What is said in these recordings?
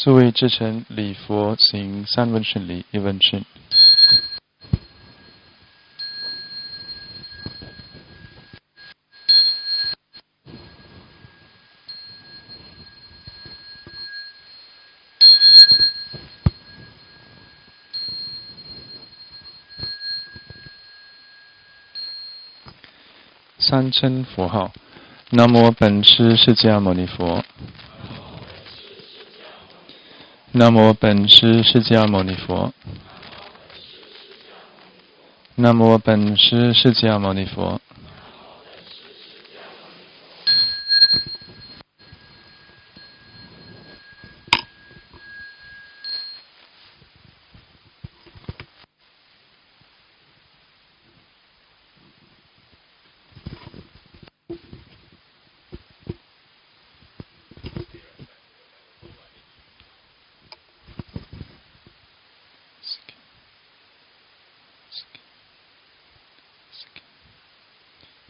诸位至诚礼佛行三问顺礼，一问顺。三称佛号：南无本师释迦牟尼佛。南无本师释迦牟尼佛。南无本师释迦牟尼佛。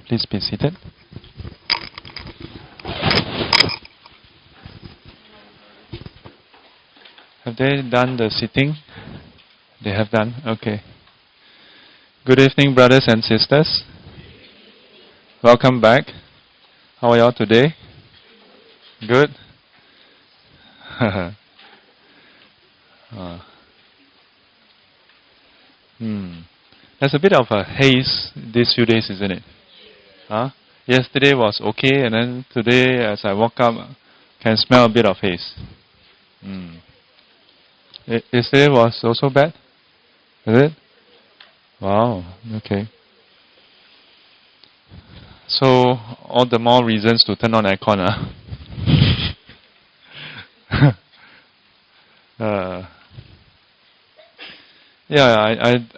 Please be seated. Have they done the sitting? They have done? Okay. Good evening, brothers and sisters. Welcome back. How are y'all today? Good? There's a bit of a haze these few days, isn't it? Yesterday was okay, and then today, as I woke up, can smell a bit of haze. Yesterday was also bad? Is it? Wow, okay. So, all the more reasons to turn on aircon,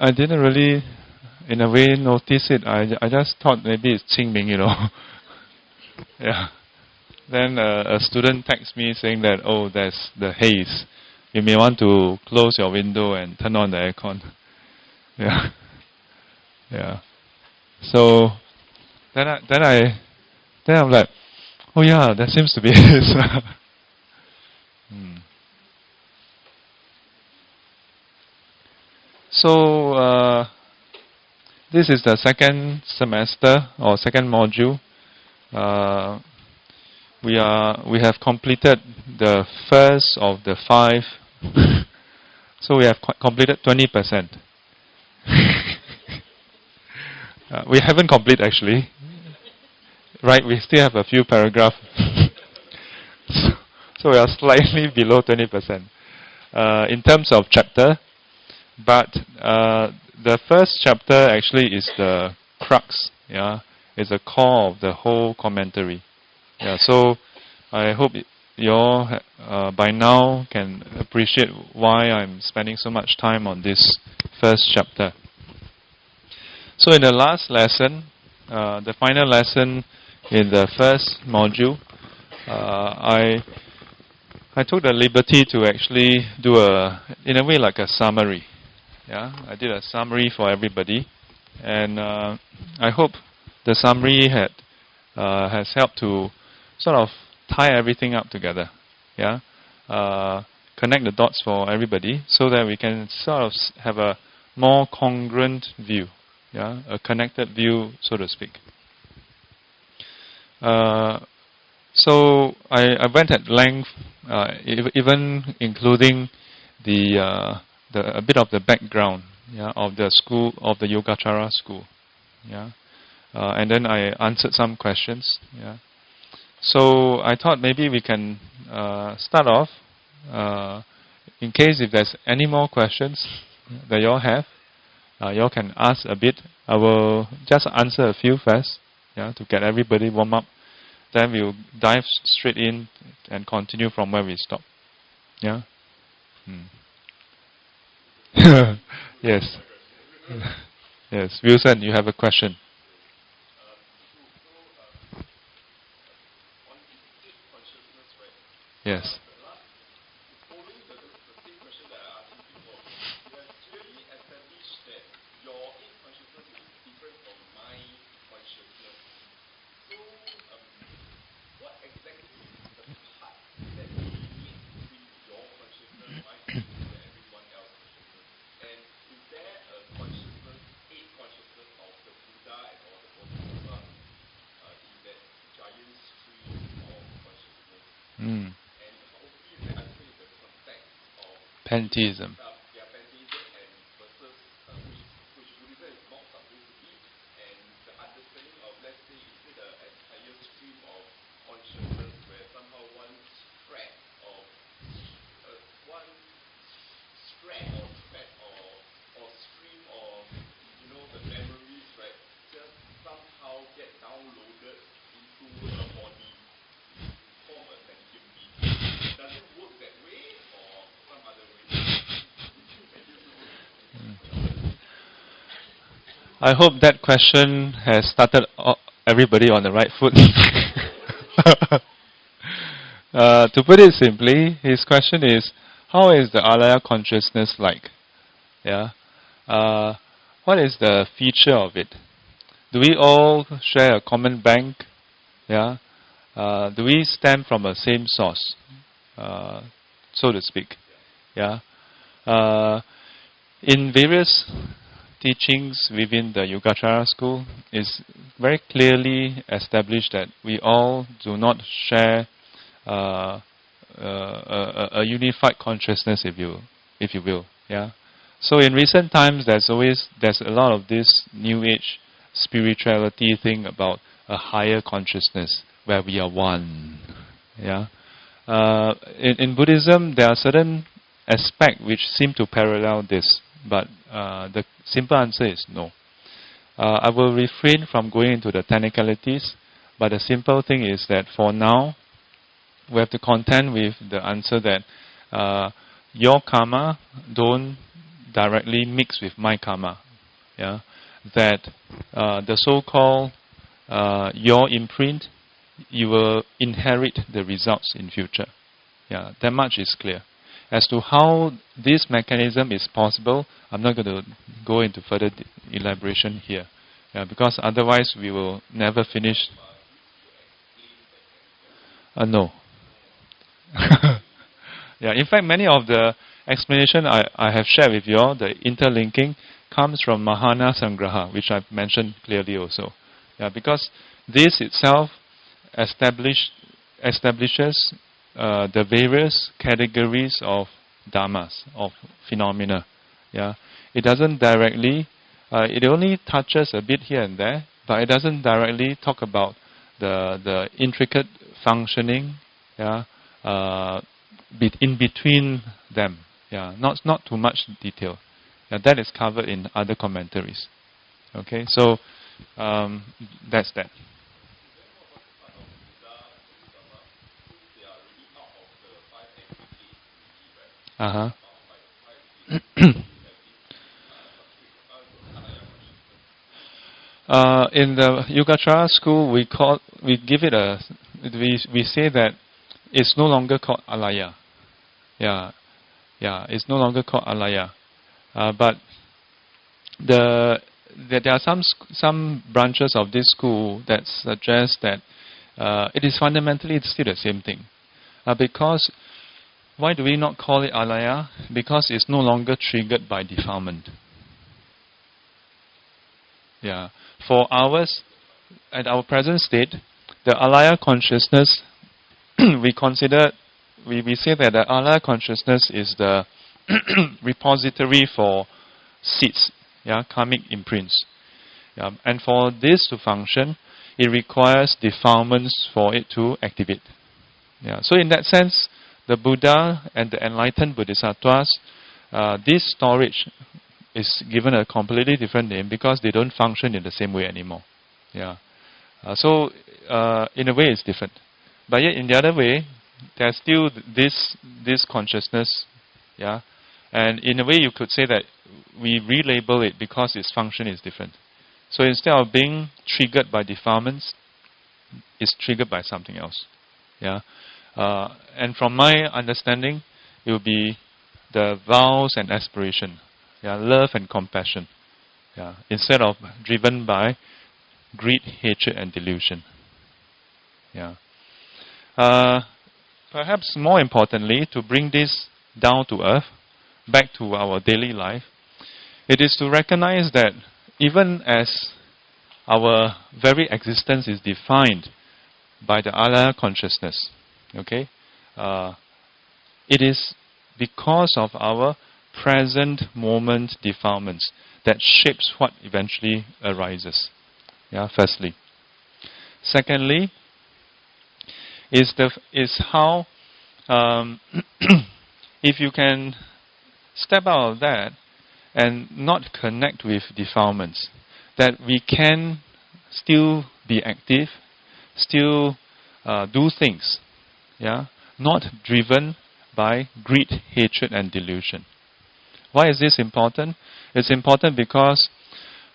I didn't really, in a way, notice it. I just thought maybe it's Qingming, Yeah. Then a student texted me saying that, oh, there's the haze. You may want to close your window and turn on the aircon. Yeah. So then I'm like, oh yeah, that seems to be haze. So this is the second semester or second module. We have completed the first of the 5. So we have completed 20%. We haven't completed actually. Right, we still have a few paragraphs. So we are slightly below 20% in terms of chapter. But the first chapter actually is the crux. Is the core of the whole commentary. So I hope you all by now can appreciate why I'm spending so much time on this first chapter. So in the last lesson, the final lesson in the first module, I took the liberty to actually do in a way like a summary. I did a summary for everybody, and I hope the summary has helped to sort of tie everything up together. Connect the dots for everybody so that we can sort of have a more congruent view. A connected view, so to speak. So I went at length, even including a bit of the background, of the school, of the Yogacara school, and then I answered some questions, So I thought maybe we can start off, in case if there's any more questions that you all have, you all can ask a bit. I will just answer a few first, to get everybody warm up. Then we'll dive straight in and continue from where we stop. Yes. Yes, Wilson, you have a question. Yes. Pantheism. I hope that question has started everybody on the right foot. To put it simply, his question is, how is the alaya consciousness like? Yeah. What is the feature of it? Do we all share a common bank? Yeah. Do we stem from a same source, so to speak? Yeah. In various teachings within the Yogacara school, is very clearly established that we all do not share a unified consciousness, if you will. Yeah. So in recent times, there's a lot of this New Age spirituality thing about a higher consciousness where we are one. Yeah. In Buddhism, there are certain aspects which seem to parallel this, but the simple answer is no. I will refrain from going into the technicalities, but the simple thing is that for now, we have to contend with the answer that your karma don't directly mix with my karma. Yeah, that the so-called your imprint, you will inherit the results in future. Yeah, that much is clear. As to how this mechanism is possible, I'm not going to go into further elaboration here, because otherwise we will never finish. No. Yeah, in fact, many of the explanation I have shared with you all, the interlinking, comes from Mahana Sangraha, which I've mentioned clearly also. Yeah, because this itself establishes the various categories of dhammas, of phenomena. Yeah, it doesn't directly, it only touches a bit here and there, but it doesn't directly talk about the intricate functioning. Yeah, in between them. Yeah, not too much detail. Yeah, that is covered in other commentaries. Okay, so that's that. In the Yogacara school, we say that it's no longer called alaya. Yeah, it's no longer called alaya. But there are some branches of this school that suggest that it is fundamentally still the same thing. Because why do we not call it alaya? Because it's no longer triggered by defilement. Yeah. For ours, at our present state, the alaya consciousness, we say that the alaya consciousness is the repository for seeds, karmic imprints. Yeah. And for this to function, it requires defilements for it to activate. Yeah. So in that sense, the Buddha and the enlightened Bodhisattvas, this storage is given a completely different name because they don't function in the same way anymore. Yeah. So in a way it's different. But yet in the other way, there's still this consciousness. Yeah. And in a way you could say that we relabel it because its function is different. So instead of being triggered by defilements, it's triggered by something else. Yeah. And from my understanding, it will be the vows and aspiration. Yeah, love and compassion. Yeah, instead of driven by greed, hatred, and delusion. Yeah. Perhaps more importantly, to bring this down to earth, back to our daily life, it is to recognize that even as our very existence is defined by the alaya consciousness, okay, it is because of our present moment defilements that shapes what eventually arises. Yeah, firstly. Secondly, is how if you can step out of that and not connect with defilements, that we can still be active, still do things, yeah, not driven by greed, hatred, and delusion. Why is this important? It's important because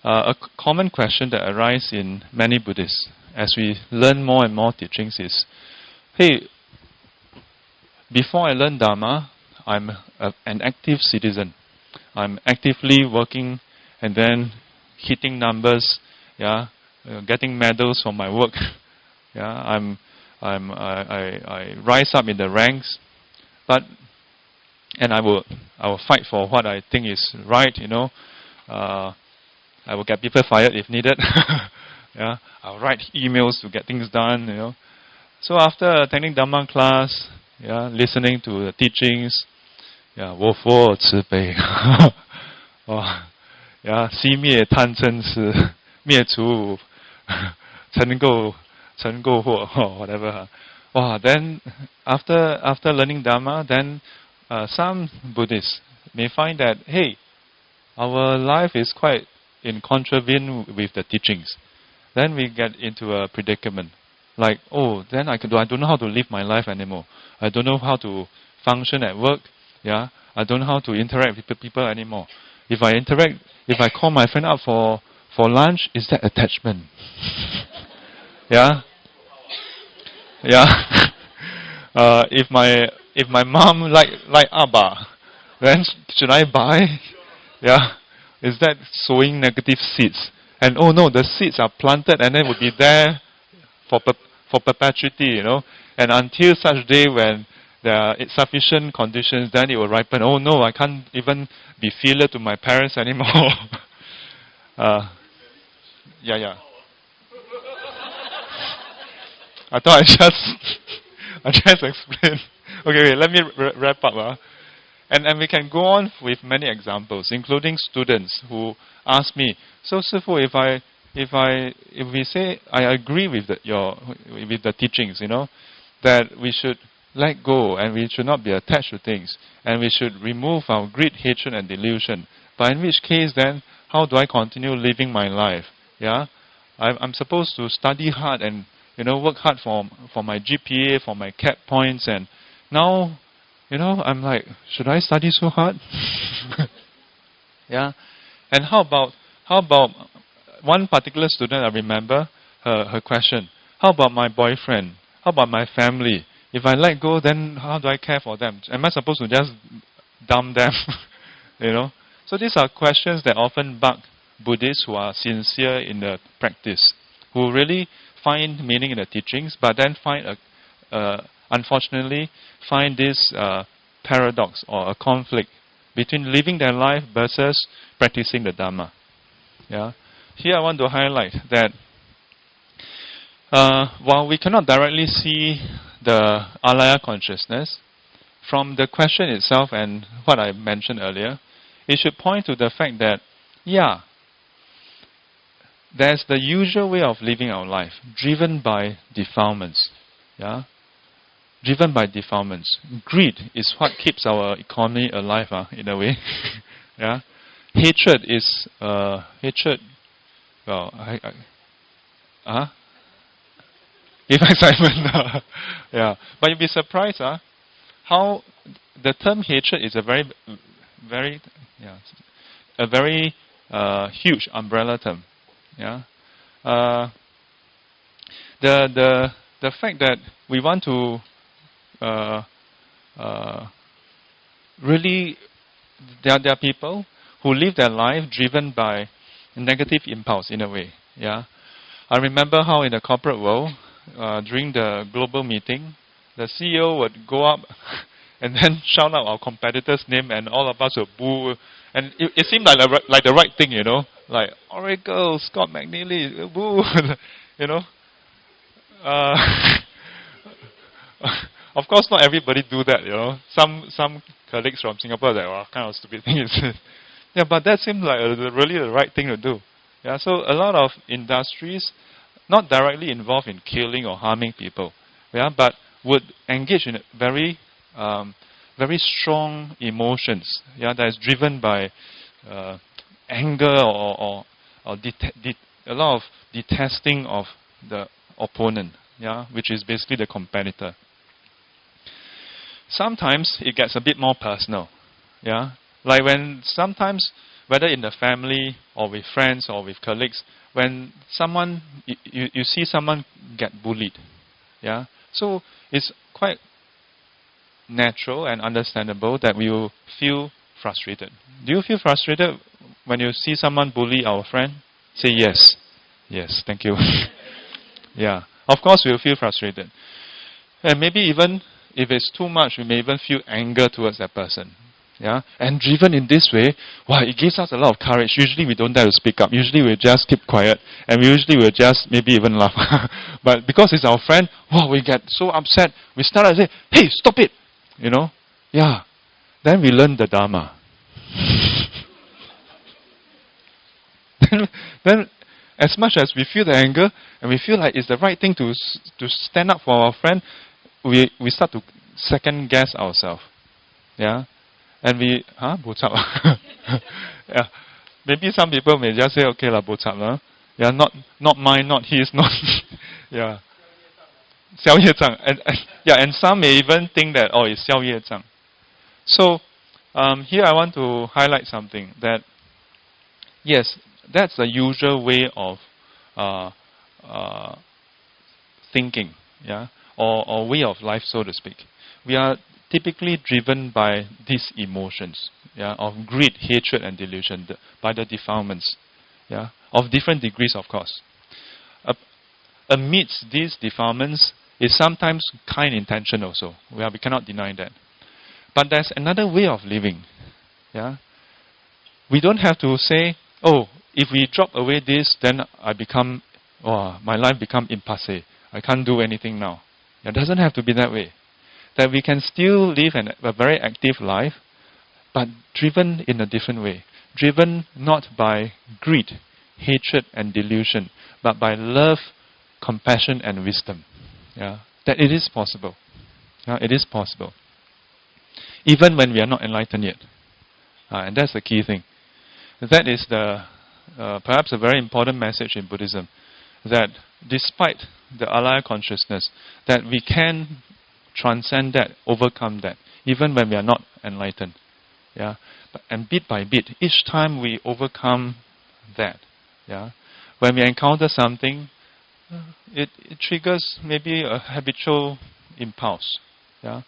a common question that arises in many Buddhists as we learn more and more teachings is, hey, before I learn Dharma, I'm an active citizen. I'm actively working and then hitting numbers, yeah, getting medals for my work. Yeah, I rise up in the ranks, and I will fight for what I think is right. I will get people fired if needed. Yeah, I'll write emails to get things done. So after attending Dhamma class, yeah, listening to the teachings, yeah, 我佛慈悲，yeah, 熄灭贪嗔痴，灭除成垢惑, whatever. Then after learning Dhamma, then some Buddhists may find that, hey, our life is quite in contravene with the teachings. Then we get into a predicament. Like, then I don't know how to live my life anymore. I don't know how to function at work. Yeah, I don't know how to interact with people anymore. If I call my friend up for lunch, is that attachment? Yeah, yeah. If my mom like Abba, then should I buy? Yeah, is that sowing negative seeds? And no, the seeds are planted and then would be there for perpetuity, And until such day when there are sufficient conditions, then it will ripen. Oh no, I can't even be filial to my parents anymore. Yeah. I thought I just explained. Okay, wait, let me wrap up. And we can go on with many examples, including students who ask me, so Sifu, if we say I agree with the teachings, that we should let go and we should not be attached to things, and we should remove our greed, hatred, and delusion. But in which case, then, how do I continue living my life? Yeah, I'm supposed to study hard and work hard for my GPA, for my CAP points, and now, I'm like, should I study so hard? Yeah, and how about one particular student? I remember her question. How about my boyfriend? How about my family? If I let go, then how do I care for them? Am I supposed to just dump them? So these are questions that often bug Buddhists who are sincere in the practice, who really find meaning in the teachings, but then unfortunately find this paradox or a conflict between living their life versus practicing the Dhamma. Yeah. Here I want to highlight that while we cannot directly see the alaya consciousness, from the question itself and what I mentioned earlier, it should point to the fact that, yeah, there's the usual way of living our life, driven by defilements. Yeah? Driven by defilements. Greed is what keeps our economy alive, in a way. Yeah? Hatred is, well, give excitement. Yeah. But you'll be surprised, how the term hatred is a very huge umbrella term. Yeah. The fact that we want to really, there are people who live their life driven by negative impulse in a way. Yeah. I remember how in the corporate world, during the global meeting, the CEO would go up and then shout out our competitor's name, and all of us would boo. And it seemed like the right thing, like Oracle, Scott McNeely, boo, Of course, not everybody do that, you know. Some colleagues from Singapore that, what kind of stupid thing is this? Yeah, but that seems like really the right thing to do. Yeah, so a lot of industries, not directly involved in killing or harming people, yeah, but would engage in very, very strong emotions, yeah, that is driven by anger or a lot of detesting of the opponent, yeah, which is basically the competitor. Sometimes it gets a bit more personal, yeah. Like when sometimes, whether in the family or with friends or with colleagues, when someone you see someone get bullied, yeah. So it's quite natural and understandable that we will feel frustrated. Do you feel frustrated when you see someone bully our friend? Say yes. Yes, thank you. Yeah. Of course we'll feel frustrated. And maybe even if it's too much, we may even feel anger towards that person. Yeah? And driven in this way, wow, it gives us a lot of courage. Usually we don't dare to speak up. Usually we just keep quiet. And usually we'll just maybe even laugh. But because it's our friend, wow, we get so upset. We start to say, hey, stop it. You know? Yeah. Then we learn the Dharma. then as much as we feel the anger and we feel like it's the right thing to stand up for our friend, we start to second guess ourselves. Yeah? And we, bo chap. Yeah. Maybe some people may just say, okay la, bo chap la. Yeah, not mine, not his, not, yeah. 消业障. And yeah, and some may even think that, oh, it's 消业障. So, here I want to highlight something that, yes, that's the usual way of thinking, yeah, or way of life, so to speak. We are typically driven by these emotions, yeah, of greed, hatred, and delusion, by the defilements, yeah, of different degrees, of course. Amidst these defilements is sometimes kind intention also. We cannot deny that. But there's another way of living, yeah. We don't have to say, oh, if we drop away this, then my life become impasse. I can't do anything now. It doesn't have to be that way. That we can still live a very active life, but driven in a different way. Driven not by greed, hatred, and delusion, but by love, compassion, and wisdom. Yeah? That it is possible. Yeah? It is possible. Even when we are not enlightened yet. And that's the key thing. That is perhaps a very important message in Buddhism. That despite the alaya consciousness, that we can transcend that, overcome that, even when we are not enlightened. Yeah? And bit by bit, each time we overcome that, yeah? When we encounter something, it triggers maybe a habitual impulse. Yeah?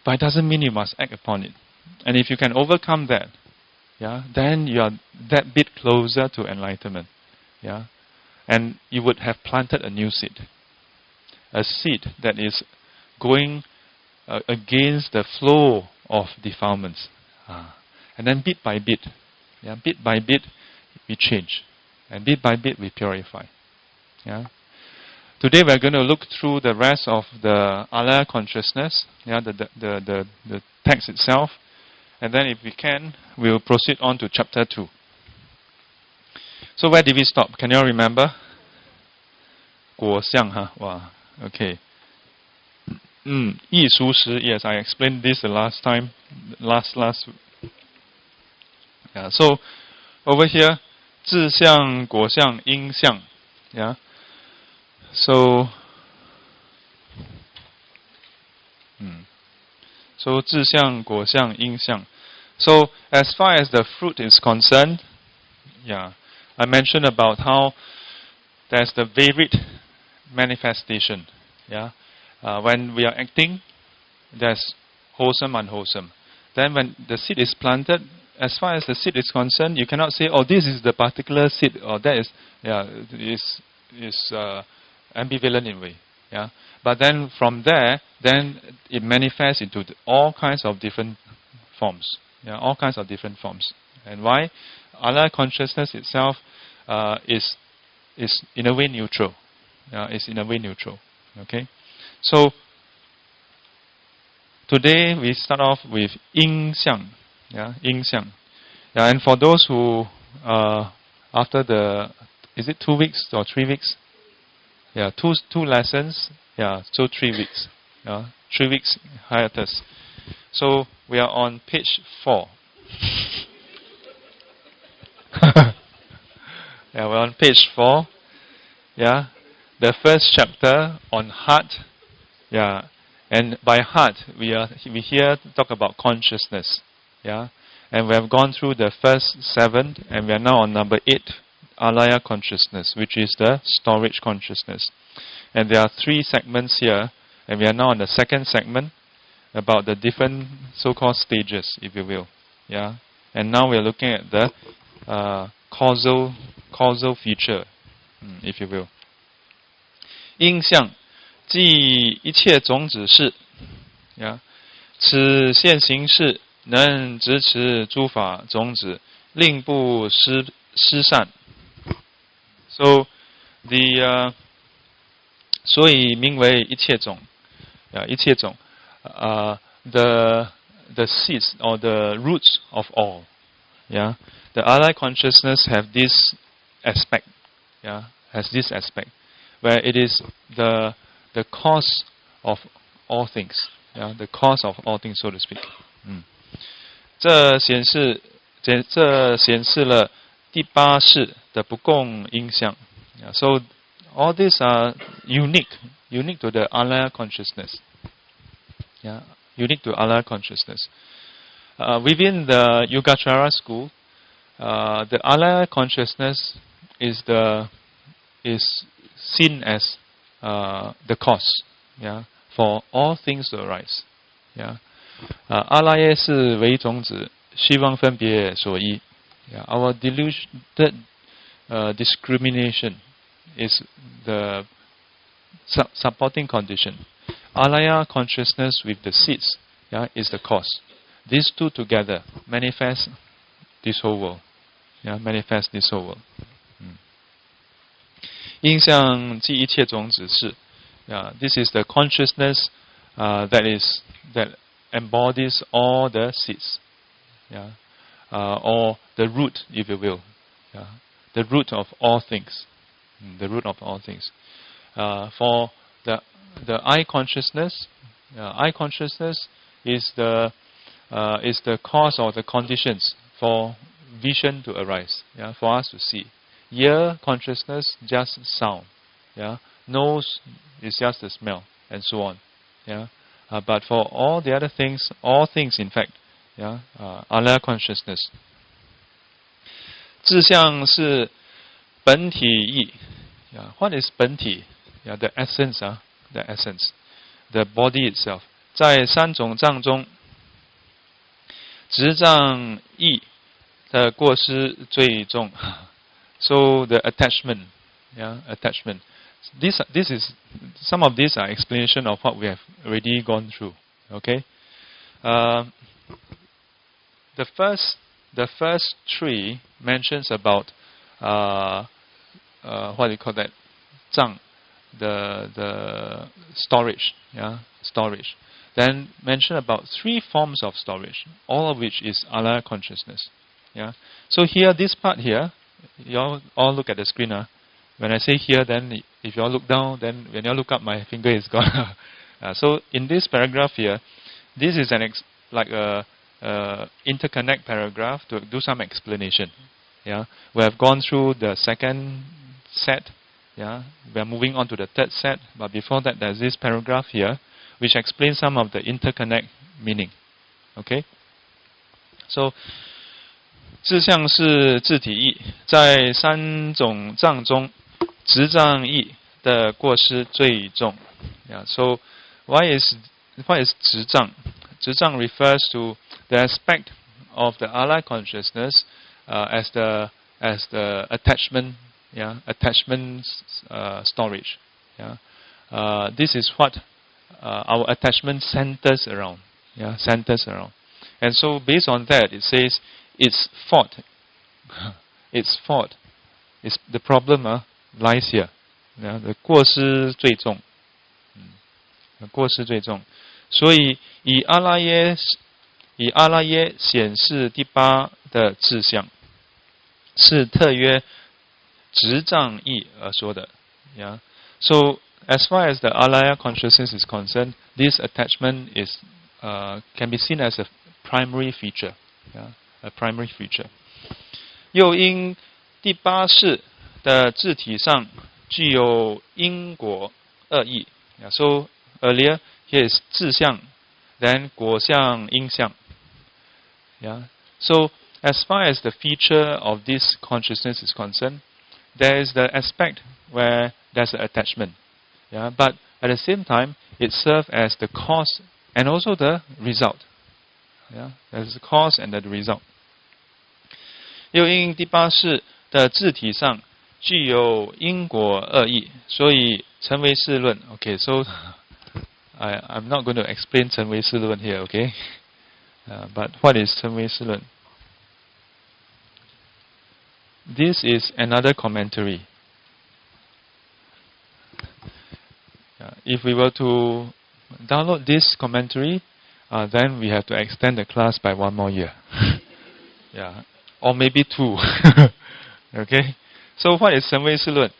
But it doesn't mean you must act upon it. And if you can overcome that, yeah, then you are that bit closer to enlightenment. Yeah? And you would have planted a new seed. A seed that is going against the flow of defilements. And then bit by bit, yeah, we change. And bit by bit, we purify. Yeah? Today we're going to look through the rest of the alaya consciousness, yeah, the text itself. And then if we can, we'll proceed on to chapter 2. So where did we stop? Can you all remember? 果相, Wow, okay. 艺术时, yes, I explained this the last time. Last. Yeah, so over here, 自相, 果相, 因相. Yeah. So 自相, 果相, 因相. So as far as the fruit is concerned, yeah, I mentioned about how there's the varied manifestation. Yeah, when we are acting, there's wholesome, unwholesome. Then when the seed is planted, as far as the seed is concerned, you cannot say, oh, this is the particular seed, or that is, yeah, is ambivalent in a way. Yeah, but then from there, then it manifests into all kinds of different forms. Yeah, all kinds of different forms. And why? Alaya consciousness itself is in a way neutral. Is in a way neutral. Okay, so today we start off with 音相, yeah, 音相. Yeah, and for those who after the, is it 2 weeks or 3 weeks? Yeah, two lessons. Yeah, so 3 weeks. Yeah, 3 weeks hiatus. So we are on page 4. Yeah, we're on page 4. Yeah, the first chapter on heart. Yeah, and by heart we here talk about consciousness. Yeah, and we have gone through the first 7, and we are now on number 8, alaya consciousness, which is the storage consciousness. And there are 3 segments here, and we are now on the second segment about the different so-called stages, if you will. Yeah, and now we are looking at the causal feature, if you will. 因相即一切种子事，此现行识能执持诸法种子，令不失散。So the 所以名为一切种，一切种，the seeds or the roots of all. Yeah, the alaya consciousness have this aspect. Yeah, has this aspect where it is the cause of all things. Yeah, the cause of all things, so to speak. 这显示了第8识的不共因相。Yeah, so all these are unique to the alaya consciousness. Yeah, unique to alaya consciousness. Within the Yogacara school, the alaya consciousness is seen as the cause, yeah, for all things to arise. Yeah, alaya 是为种子，希望分别所依。Yeah, our discrimination is the supporting condition. Alaya consciousness with the seeds, yeah, is the cause. These two together manifest this whole world. Yeah, manifest this whole world. 因相即一切种子是. Yeah, this is the consciousness that embodies all the seeds. Yeah, or the root, if you will. Yeah, the root of all things. The root of all things. For the eye consciousness, eye consciousness is the cause or the conditions for vision to arise. Yeah, for us to see. Ear consciousness, just sound. Yeah, nose is just the smell, and so on. Yeah, but for all the other things, all things in fact, yeah, alaya consciousness. 志向是本体义. Yeah, what is 本体? Yeah, the essence, the essence, the body itself. 在3种障中，执障义的过失最重。So the attachment, yeah, attachment. This is some of these are explanation of what we have already gone through. Okay, the first 3 mentions about what do you call that? 障, the storage, yeah, storage. Then mention about 3 forms of storage, all of which is alaya consciousness. Yeah. So here, this part here, you all look at the screen. When I say here, then if you all look down, then when you look up, my finger is gone. So in this paragraph here, this is like a interconnect paragraph to do some explanation. Yeah, we have gone through the second set. Yeah, we are moving on to the third set. But before that, there's this paragraph here, which explains some of the interconnect meaning. Okay. So 志向是自体义，在3种障中，执障义的过失最重。Yeah, so what is 执障? 执障 refers to the aspect of the alaya consciousness as the attachment, yeah, attachment storage. Yeah, this is what our attachment centers around. Yeah, centers around. And so based on that, it says its fault. Its fault is the problem lies here. Yeah, the 过失最重。过失最重。所以以阿拉耶显示第八的志向，是特约执仗义而说的。Yeah. So as far as the alaya consciousness is concerned, this attachment is can be seen as a primary feature. Yeah, a primary feature. 又因第八识的自体上具有因果二义。Yeah, so earlier here is 自相 then 果相因相。Yeah. So as far as the feature of this consciousness is concerned, there is the aspect where there's an attachment. Yeah, but at the same time, it serves as the cause and also the result. Yeah, there's the cause and the result. 又因第八识的自体上具有因果二义，所以成为事论。Okay, so I'm not going to explain 成为事论 here. Okay, but what is 成为事论? This is another commentary. If we were to download this commentary, then we have to extend the class by 1 more year. Yeah, or maybe 2. Okay. So what is 成为事论?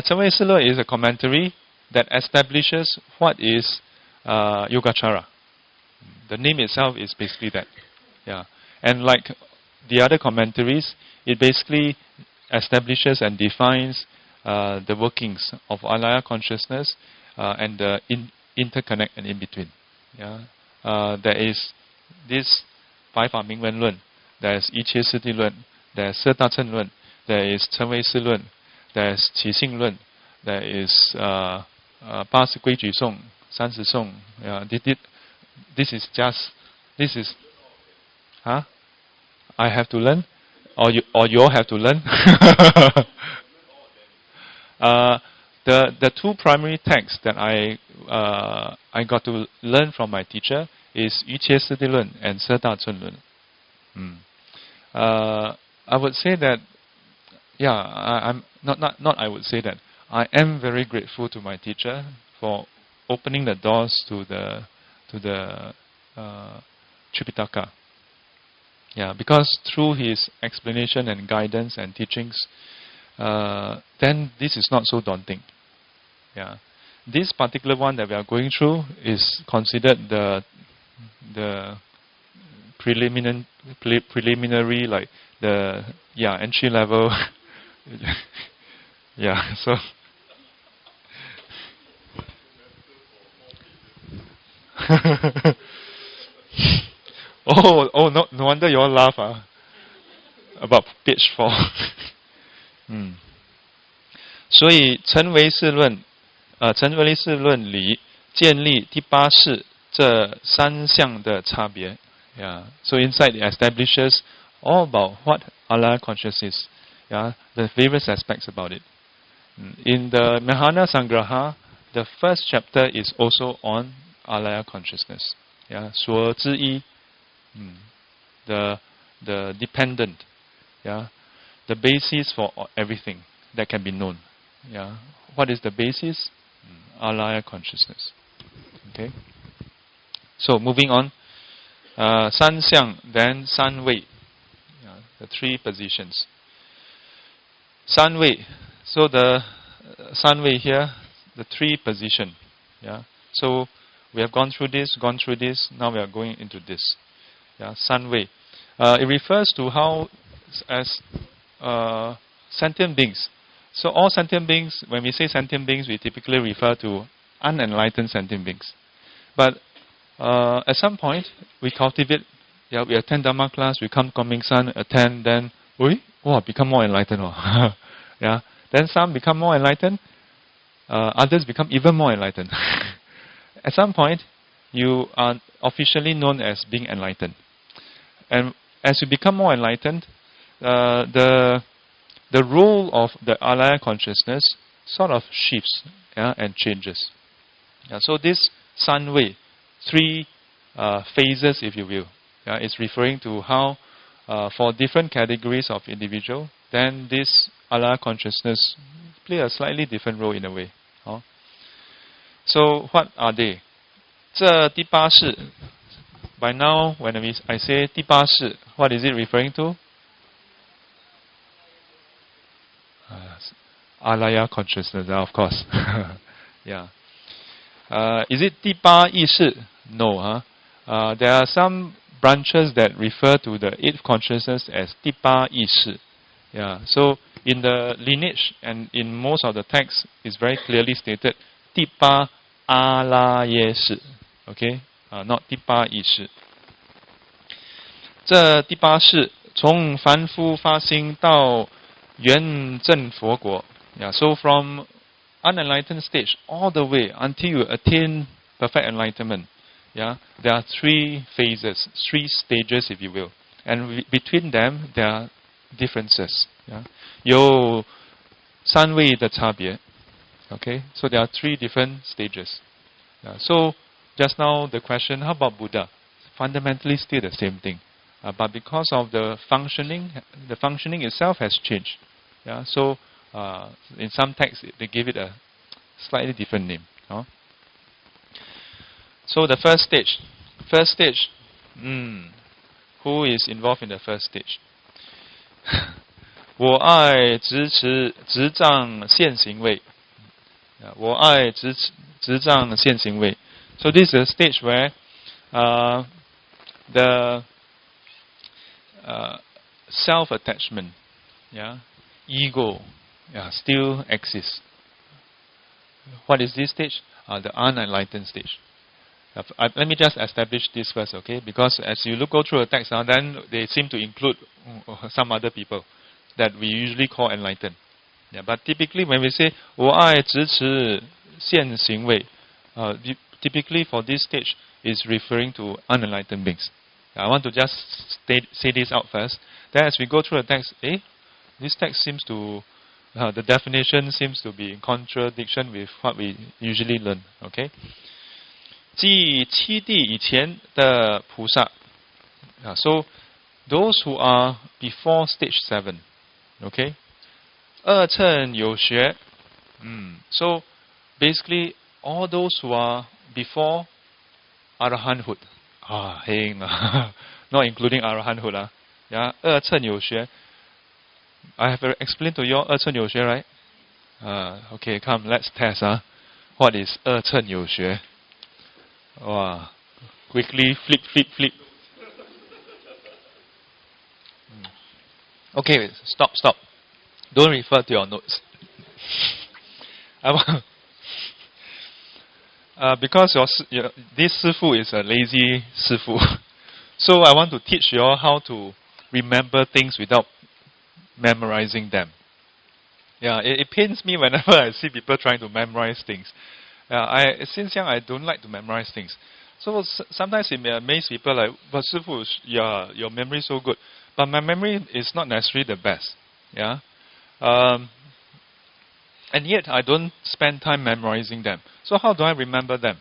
成为事论 is a commentary that establishes what is Yogacara. The name itself is basically that. Yeah, and like the other commentaries, it basically establishes and defines the workings of alaya consciousness and the interconnect and in between. Yeah, there is this 百法明文论, there is 一切四谛论, there is 色大乘论, there is 成为事论, there is 起信论, there is 八十规矩颂, 30颂. This is just huh? I have to learn, or you all have to learn. The two primary texts that I got to learn from my teacher is 一切四谛论 and 色大乘论. I would say that, yeah, I'm not. I would say that I am very grateful to my teacher for opening the doors to the Tripitaka. Yeah, because through his explanation and guidance and teachings, then this is not so daunting. Yeah, this particular one that we are going through is considered the preliminary, like the entry level. Yeah, so. No wonder you all laugh about page 4. 所以成为事论里建立第八识这三项的差别。Yeah, so inside it establishes all about what alaya consciousness is. Yeah, the various aspects about it. In the Mahana Sangraha, the first chapter is also on alaya consciousness. Yeah, 所知一, the dependent. Yeah, the basis for everything that can be known. Yeah, what is the basis? Alaya consciousness. Okay. So moving on, 三相, then 三位, the three positions. 三位, so the 三位 here, the three position. Yeah, so we have gone through this. Now we are going into this. Yeah, 三位. It refers to how as sentient beings. So all sentient beings, when we say sentient beings, we typically refer to unenlightened sentient beings. But at some point, we cultivate, we attend Dhamma class, we come Komingsan, attend, then, become more enlightened. Yeah, then some become more enlightened, others become even more enlightened. At some point, you are officially known as being enlightened. And as you become more enlightened, the role of the alaya consciousness sort of shifts and changes. So this San Wei, three phases, if you will, is referring to how for different categories of individual, then this alaya consciousness play a slightly different role in a way. So what are they? 这第八识 by now, when I say 第八世, what is it referring to? Alaya consciousness, of course. Yeah. Is it 第八意识? No. There are some branches that refer to the eighth consciousness as 第八意识. Yeah. So in the lineage and in most of the texts, it's very clearly stated 第八阿拉耶识. Okay? Not 第八意识. 这第八世从凡夫发心到圆正佛国. Yeah, so from unenlightened stage all the way until you attain perfect enlightenment. Yeah, there are 3 phases, 3 stages, if you will, and between them there are differences. Yeah, 有3位的差别. Okay, so there are 3 different stages. Yeah, so just now the question, how about Buddha? Fundamentally still the same thing, but because of the functioning itself has changed. Yeah, so in some texts they give it a slightly different name. So the first stage, who is involved in the first stage? 我爱执障现行位. 我爱执障现行位. So this is a stage where the self-attachment, ego, still exists. What is this stage? The unenlightened stage. Let me just establish this first, okay? Because as you go through the text, then they seem to include some other people that we usually call enlightened. Yeah, but typically when we say 我爱执持现行位, typically for this stage is referring to unenlightened beings. I want to just say this out first. Then as we go through the text, this text seems to, the definition seems to be in contradiction with what we usually learn. Okay? 即七地以前的菩萨. So those who are before stage 7. Okay? 二乘有学. So basically all those who are before arahanthood. Not including arahanthood. Yeah, 二乘有学. I have explained to you all 二乘有学, right? Okay, come, let's test. What is 二乘有学? Quickly flip. Okay, stop. Don't refer to your notes. Because this Sifu is a lazy Sifu. So I want to teach you all how to remember things without memorizing them. Yeah, it pains me whenever I see people trying to memorize things. Since young, I don't like to memorize things. So sometimes it may amaze people like, but Sifu, your memory is so good. But my memory is not necessarily the best. Yeah. And yet I don't spend time memorizing them. So how do I remember them?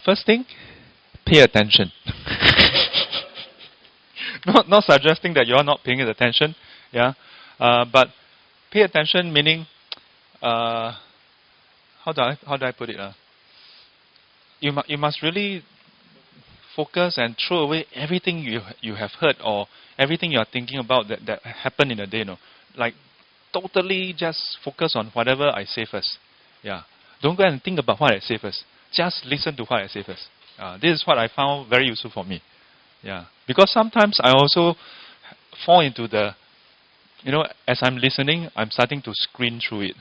First thing, pay attention. Not suggesting that you are not paying attention. Yeah. But pay attention meaning, how do I put it? You must really focus and throw away everything you have heard or everything you are thinking about that happened in the day. Like totally just focus on whatever I say first. Yeah. Don't go and think about what I say first. Just listen to what I say first. This is what I found very useful for me. Yeah. Because sometimes I also fall into the, as I'm listening, I'm starting to screen through it.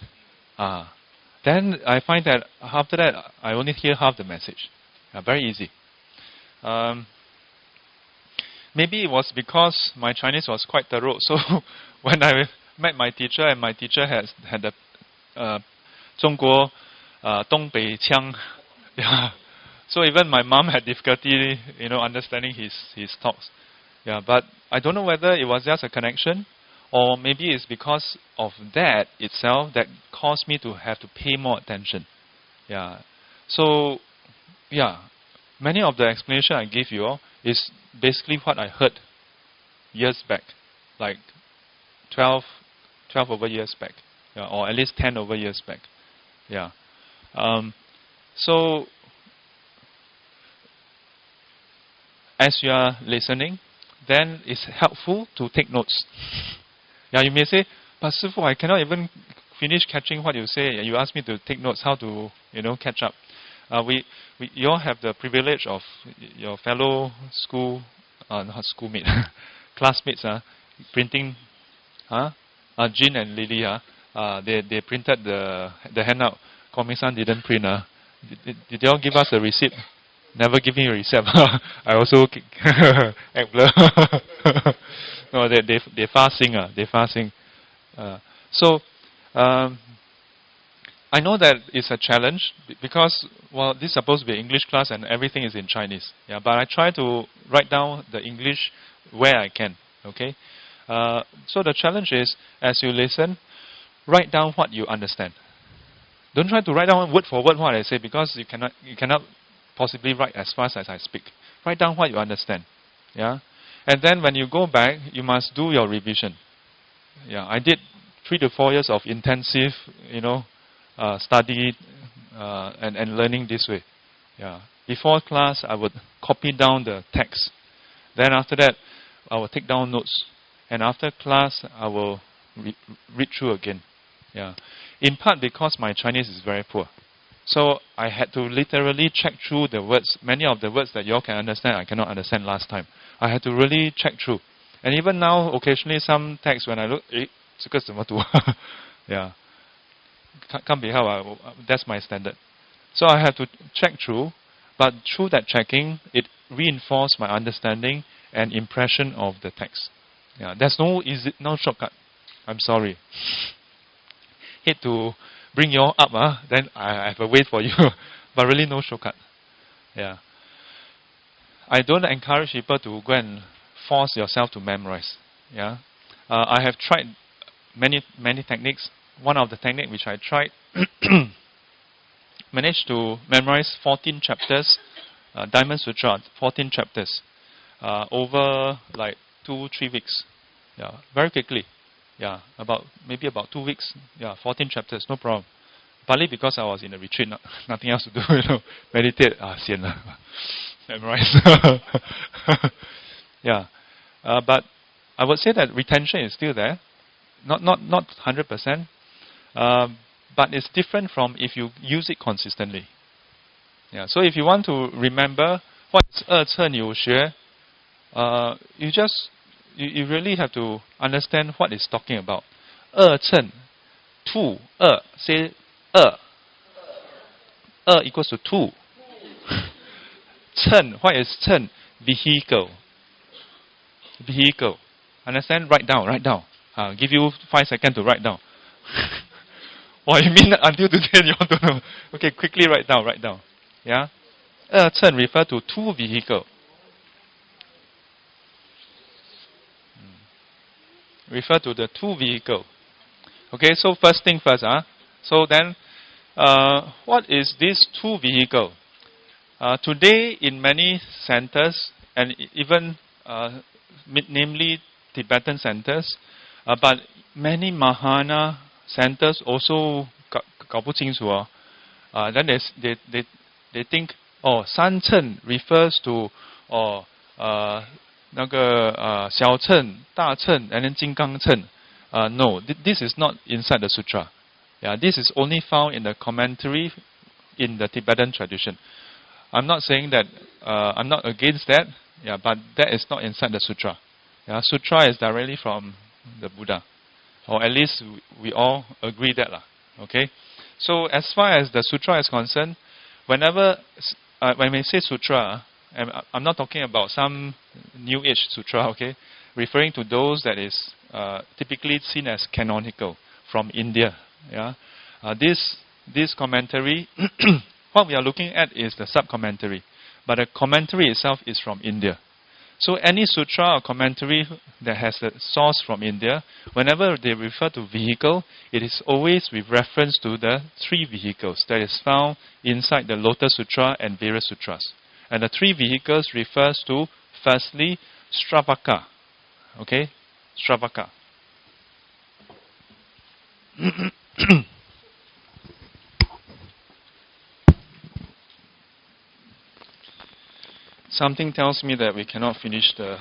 Then I find that after that, I only hear half the message. Very easy. Maybe it was because my Chinese was quite thorough. So when I met my teacher, and my teacher had the 中国东北腔. Yeah. So even my mom had difficulty, understanding his talks. Yeah, but I don't know whether it was just a connection, or maybe it's because of that itself that caused me to have to pay more attention. Yeah. So, yeah, many of the explanation I gave you all is basically what I heard years back, like 12 over years back, or at least 10 over years back. Yeah. So as you are listening, then it's helpful to take notes. Yeah, you may say, but Sifu, I cannot even finish catching what you say. You ask me to take notes, how to, catch up. You all have the privilege of your fellow not schoolmate, classmates, printing, Jin and Lily, they printed the handout. Komi-san didn't print. Did they all give us a receipt? Never give me a receipt. I also act blur. No, they fasting. They fasting. So I know that it's a challenge because this is supposed to be an English class and everything is in Chinese. Yeah, but I try to write down the English where I can. Okay. So the challenge is, as you listen, write down what you understand. Don't try to write down word for word what I say, because you cannot possibly write as fast as I speak. Write down what you understand. Yeah, and then when you go back, you must do your revision. Yeah, I did 3 to 4 years of intensive, study and learning this way. Yeah, before class I would copy down the text. Then after that, I will take down notes, and after class I will read through again. Yeah, in part because my Chinese is very poor, so I had to literally check through the words. Many of the words that you all can understand, I cannot understand last time. I had to really check through, and even now, occasionally some text when I look, 这个怎么读? Yeah, can't be helped. That's my standard. So I have to check through, but through that checking, it reinforced my understanding and impression of the text. Yeah, there's no shortcut. I'm sorry. Hate to bring you all up, then I have a way for you, but really no shortcut. Yeah. I don't encourage people to go and force yourself to memorize. Yeah. I have tried many techniques. One of the techniques which I tried, managed to memorize 14 chapters, Diamond Sutra, 14 chapters, over like 2-3 weeks. Yeah, very quickly. Yeah, maybe about 2 weeks. Yeah, 14 chapters, no problem. Partly because I was in a retreat, nothing else to do. Meditate. Sian lah. Memorize. Yeah, but I would say that retention is still there, not 100%, but it's different from if you use it consistently. Yeah, so if you want to remember what is 二乘有学, you really have to understand what it's talking about. 二乘 2, say 2 equals to 2. 乘, what is 乘? Vehicle. Understand? Write down. Give you 5 seconds to write down. What you mean until today you don't know? Okay, quickly write down. Yeah? 二乘 refer to 2 vehicle. Refer to the 2 vehicle. Okay, so first thing first. So then, what is this 2 vehicle? Today, in many centers, and even namely Tibetan centers, but many Mahayana centers also 搞不清楚. Then they think, 三乘 refers to 那个小乘、大乘 and then 金刚乘. No, this is not inside the sutra. Yeah, this is only found in the commentary in the Tibetan tradition. I'm not saying that I'm not against that. Yeah, but that is not inside the sutra. Yeah, sutra is directly from the Buddha, or at least we all agree that lah. Okay, so as far as the sutra is concerned, whenever when we say sutra, I'm not talking about some New Age sutra. Okay, referring to those that is typically seen as canonical from India. Yeah, this commentary, what we are looking at is the sub-commentary, but the commentary itself is from India. So any sutra or commentary that has the source from India, whenever they refer to vehicle, it is always with reference to the 3 vehicles that is found inside the Lotus Sutra and various sutras. And the 3 vehicles refers to, firstly, Stravaka. Okay? Stravaka. Something tells me that we cannot finish the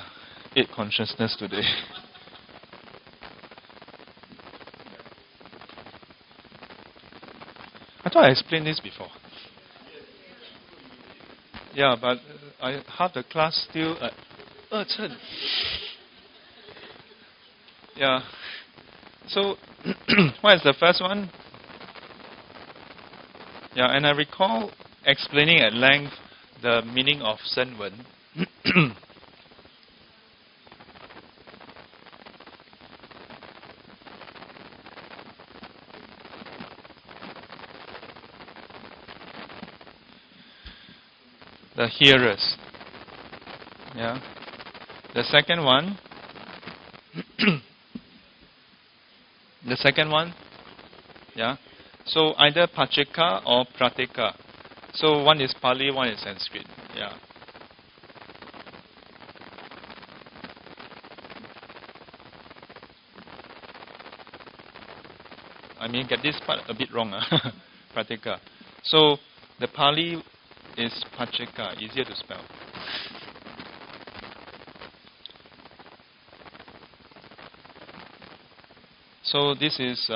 8 consciousness today. I thought I explained this before. Yeah, but half the class still Chen. Yeah. So, what is the first one? Yeah, and I recall explaining at length the meaning of Sen Wen. The hearers. Yeah. The second one. The second one. Yeah. So either Pacheka or Prateka. So one is Pali, one is Sanskrit. Yeah. I mean, get this part a bit wrong. Prateka. So the Pali is Pacheka, easier to spell. So this is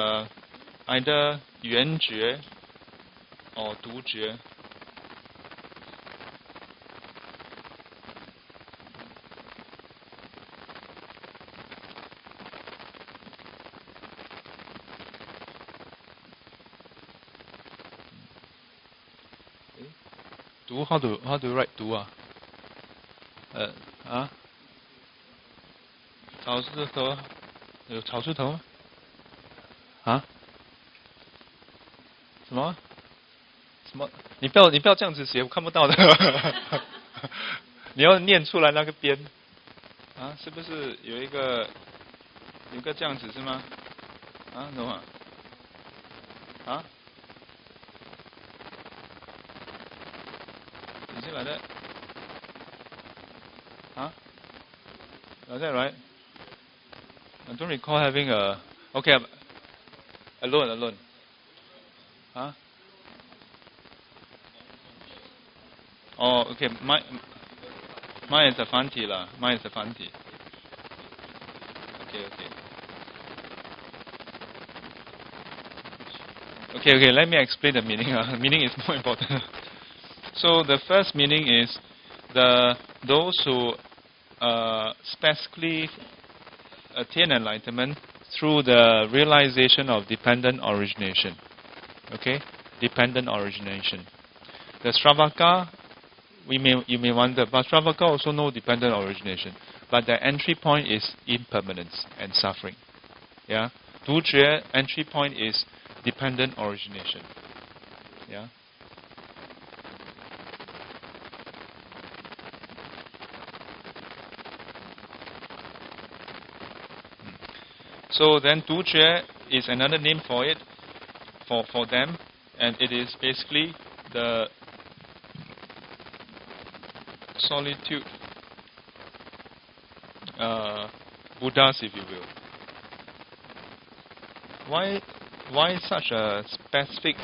either Yuan Jue or Du Jue. Du, how do you write Du? 草字头有草字头吗？啊？什么？什么？你不要这样子写，我看不到的。你要念出来那个边啊，是不是有一个这样子是吗？啊，懂吗？啊？Is it like that? Huh? Is that right? I don't recall having a... Okay, alone. Huh? Oh, okay. Mine is a Fanti lah. Mine is a Fanti. Okay, let me explain the meaning. Meaning is more important. So the first meaning is those who specifically attain enlightenment through the realization of dependent origination. Okay, dependent origination. The Sravaka, you may wonder, but Sravaka also no dependent origination, but the entry point is impermanence and suffering. Yeah, Du Jue entry point is dependent origination. Yeah. So then Du Jue is another name for it, for them, and it is basically the solitude Buddhas, if you will. Why such a specific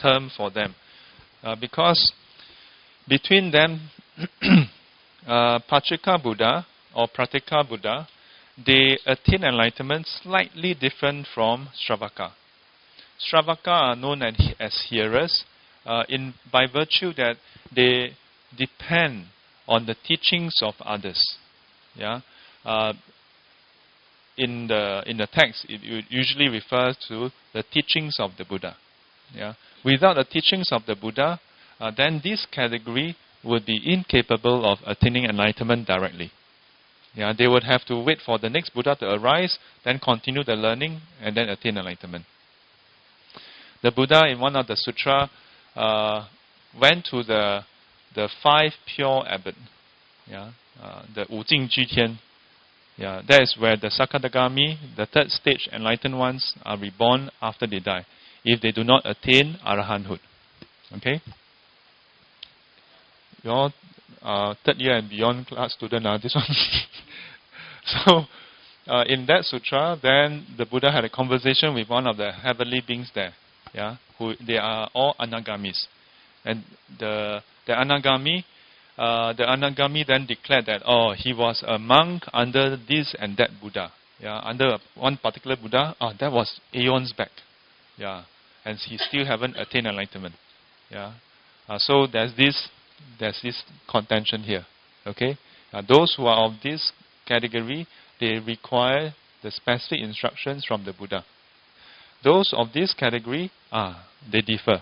term for them? Because between them, Pacheka Buddha or Prateka Buddha, they attain enlightenment slightly different from Sravaka. Sravaka are known as hearers by virtue that they depend on the teachings of others. Yeah, in the text, it usually refers to the teachings of the Buddha. Yeah, without the teachings of the Buddha, then this category would be incapable of attaining enlightenment directly. Yeah, they would have to wait for the next Buddha to arise, then continue the learning, and then attain enlightenment. The Buddha in one of the sutra went to the 5 pure abbot, the Wu Jing Ji Tian. Yeah, that is where the Sakadagami, the third stage enlightened ones, are reborn after they die, if they do not attain arahanthood. Okay? You all third year and beyond class student, this one. So, in that sutra, then the Buddha had a conversation with one of the heavenly beings there. Yeah, who they are all anagamis, and the anagami the Anagami then declared that, oh, he was a monk under this and that Buddha. Yeah, under one particular Buddha, that was aeons back. Yeah, and he still haven't attained enlightenment. Yeah, so there's this contention here. Okay, those who are of this category, they require the specific instructions from the Buddha. Those of this category, they differ.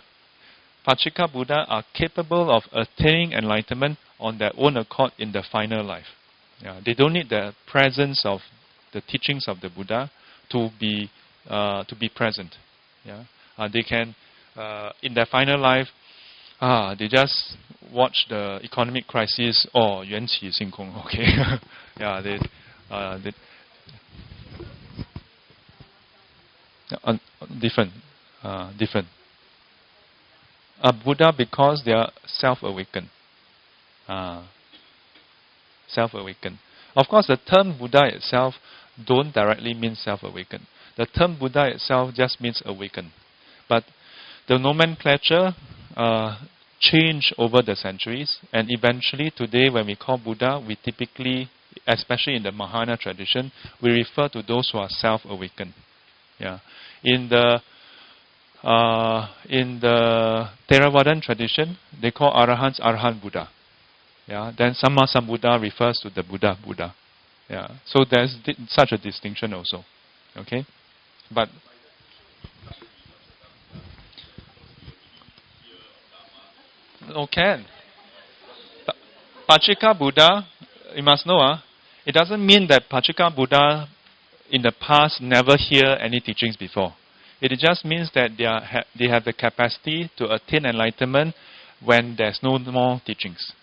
Pachika Buddha are capable of attaining enlightenment on their own accord in the final life. Yeah, they don't need the presence of the teachings of the Buddha to be present. Yeah, they can in their final life, they just watch the economic crisis or 缘起性空. Okay, yeah, they different. Buddha, because they are self-awakened. Self-awakened. Of course, the term Buddha itself don't directly mean self-awakened. The term Buddha itself just means awakened. But the nomenclature changed over the centuries, and eventually today when we call Buddha, we typically, especially in the Mahayana tradition, we refer to those who are self-awakened. Yeah. In the Theravadan tradition, they call Arahants Arahant Buddha. Yeah. Then Samma Sambuddha refers to the Buddha. Yeah. So there's such a distinction also. Okay. But can. Pachika Buddha, you must know, it doesn't mean that Pachika Buddha in the past never hear any teachings before. It just means that they have the capacity to attain enlightenment when there's no more teachings.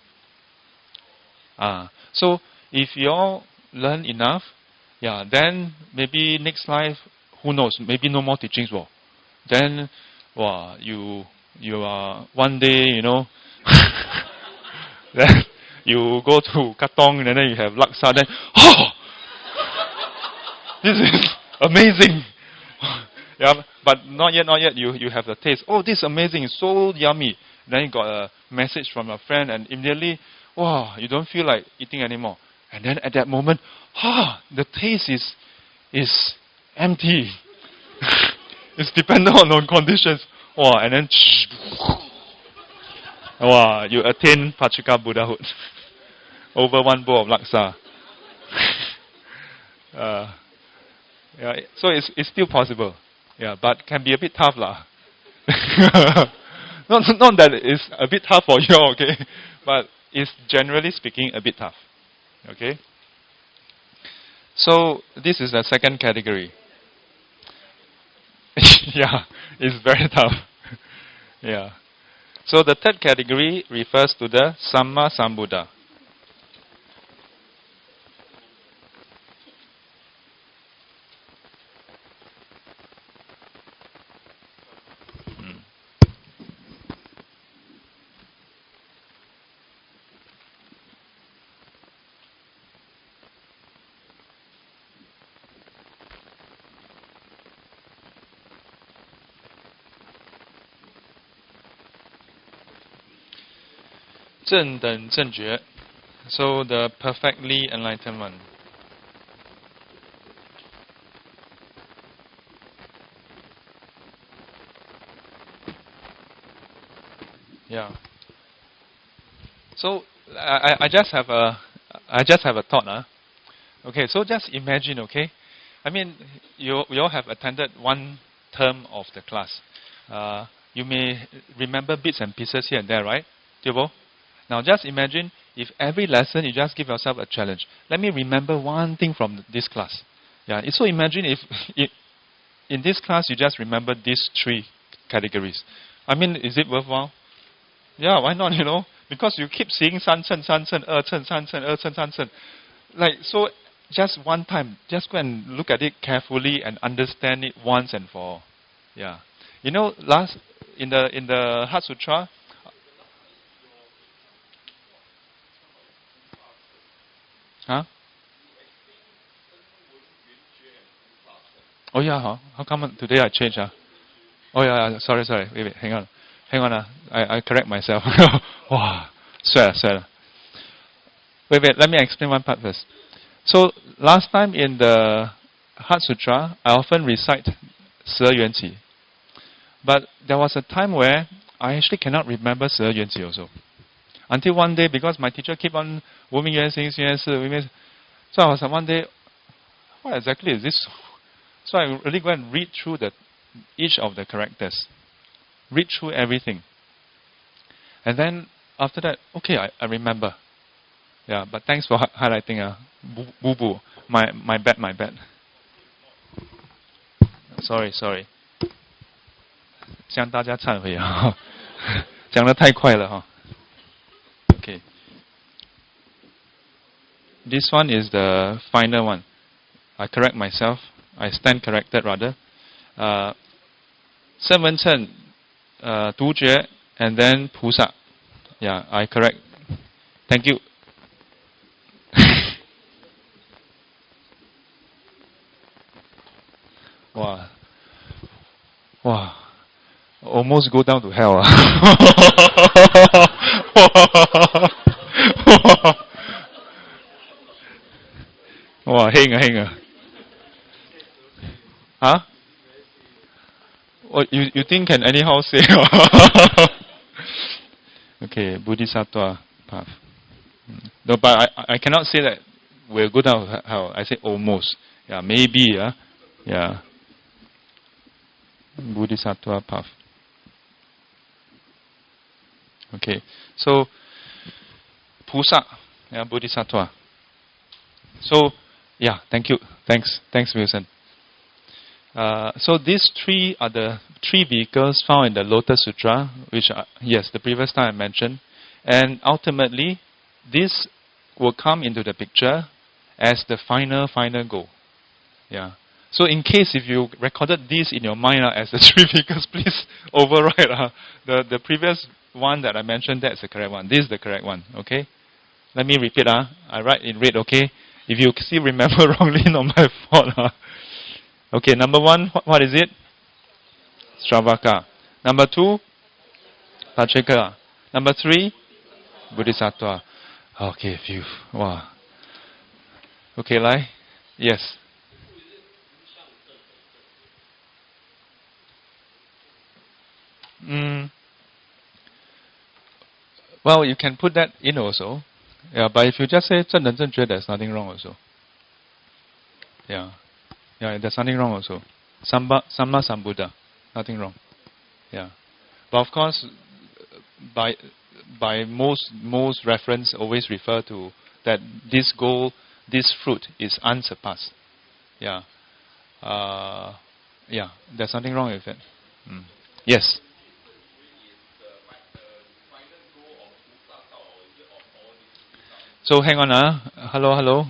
So if you all learn enough, then maybe next life, who knows, maybe no more teachings. Then, you are one day, then you go to Katong and then you have laksa, then, this is amazing. Yeah, but not yet. You have the taste. Oh, this is amazing. It's so yummy. Then you got a message from a friend, and immediately, you don't feel like eating anymore. And then at that moment, the taste is empty. It's dependent on conditions. And then, you attain Pachika Buddhahood over one bowl of laksa. So it's still possible. Yeah, but can be a bit tough lah. Not that it's a bit tough for you, okay? But it's generally speaking a bit tough. Okay? So this is the second category. Yeah, it's very tough. Yeah. So the third category refers to the Samma Sambuddha. Zhen Den Zhen Jue. So the perfectly enlightened one. Yeah. So I just have a thought. Okay, so just imagine, okay? I mean, you all have attended one term of the class. You may remember bits and pieces here and there, right? Tiobo? Now just imagine if every lesson you just give yourself a challenge. Let me remember one thing from this class. Yeah. So imagine if in this class you just remember these three categories. I mean, is it worthwhile? Yeah, why not, Because you keep seeing 三乘, 三乘, 二乘, 三乘, 二乘, 三乘. Like, so just one time, just go and look at it carefully and understand it once and for all. Yeah. Last, in the Heart Sutra, Oh yeah, how come today I changed? Oh yeah, sorry. Wait, hang on. I correct myself. Wow, swear. Wait, let me explain one part first. So last time in the Heart Sutra, I often recite 12缘起. But there was a time where I actually cannot remember 12缘起 also. Until one day, because my teacher keep on 无明缘行, 行缘事, so I was like one day, what exactly is this? So I really go and read through each of the characters. Read through everything. And then after that, okay, I remember. Yeah, but thanks for highlighting. Boo boo. My bad. Sorry. 向大家忏悔啊，讲得太快了哈。Okay. This one is the final one. I correct myself. I stand corrected rather. 声闻乘, 独觉, and then 菩萨. Yeah, I correct. Thank you. Wow. Almost go down to hell. Wow, hang. Huh? What, you think can anyhow say? Okay, Bodhisattva path. No, but I cannot say that we'll go down to hell. I say almost. Yeah, maybe. Yeah. Bodhisattva path. Okay, so Pusa, yeah, Bodhisattva. So, yeah, thank you. Thanks, Wilson. So these three are the three vehicles found in the Lotus Sutra, which are, yes, the previous time I mentioned. And ultimately, this will come into the picture as the final goal. Yeah. So in case if you recorded this in your mind as the three vehicles, please override. The previous one that I mentioned, that's the correct one. This is the correct one. Okay? Let me repeat. I write in red, okay? If you still remember wrongly, not my fault. Okay, number one, what is it? Stravaka. Number two, Pacheka. Number three, Bodhisattva. Okay, phew. Wow. Okay, Lai? Yes. Well, you can put that in also. Yeah, but if you just say 正等正觉, there's nothing wrong also. Yeah, there's nothing wrong also. Samma Sambuddha, nothing wrong. Yeah, but of course, by most reference always refer to that this goal, this fruit is unsurpassed. Yeah, there's nothing wrong with it. Yes. So hang on, hello.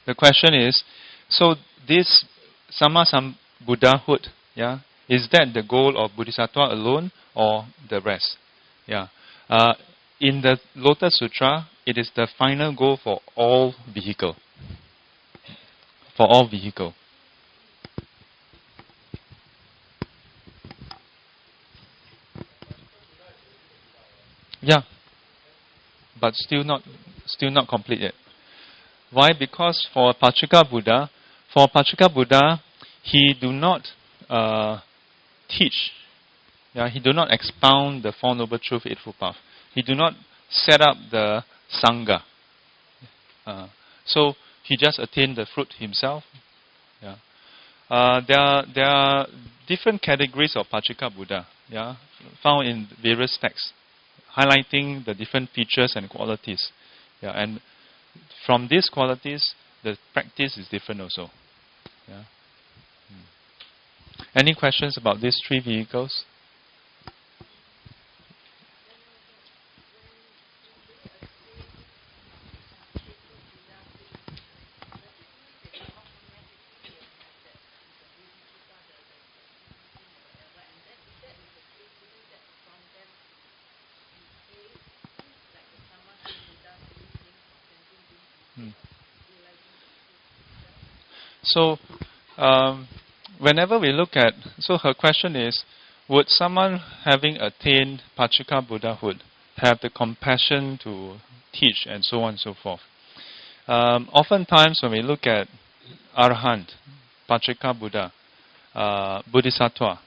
The question is, so this Samma Sambuddhahood, yeah, is that the goal of Bodhisattva alone or the rest? Yeah. In the Lotus Sutra, it is the final goal for all vehicle. For all vehicle. Yeah. But still not complete yet. Why? Because for Pacheka Buddha, he do not teach. Yeah, he do not expound the Four Noble Truth, Eightfold Path. He do not set up the Sangha. So he just attained the fruit himself. Yeah. There are different categories of Pacheka Buddha. Yeah, found in various texts, highlighting the different features and qualities. Yeah, and from these qualities, the practice is different also. Yeah. Any questions about these three vehicles? So, whenever we look at, so her question is, would someone having attained Pacheka Buddhahood have the compassion to teach, and so on and so forth. Oftentimes when we look at Arahant, Pacceka Buddha, Bodhisattva,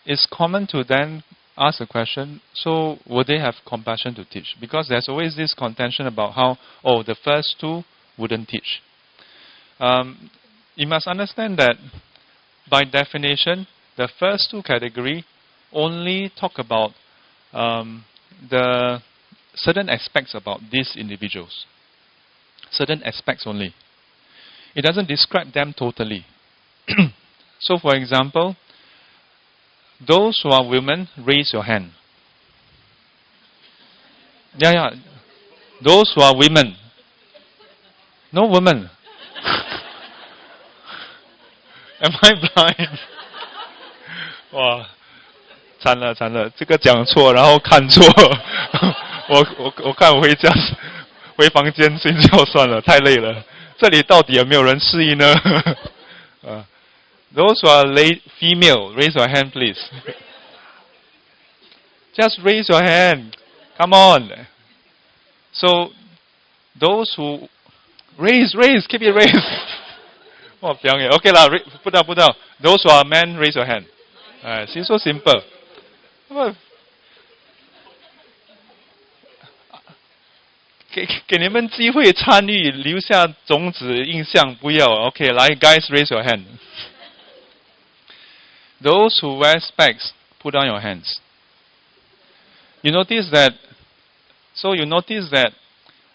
it's common to then ask the question, so would they have compassion to teach? Because there's always this contention about how, the first two wouldn't teach. You must understand that by definition, the first two categories only talk about the certain aspects about these individuals. Certain aspects only. It doesn't describe them totally. So for example, those who are women, raise your hand. Yeah. Those who are women. No women. Am I blind? 哇，惨了，这个讲错，然后看错。我看我回家回房间睡觉算了，太累了。这里到底有没有人适应呢？Those who are female, raise your hand, please. Just raise your hand. Come on. So, those who raise, keep it raised. Okay lah, put down. Those who are men, raise your hand. See, so simple. 给你们机会参与，留下种子印象，不要。Okay, 来 guys, raise your hand. Those who wear specs, put down your hands. You notice that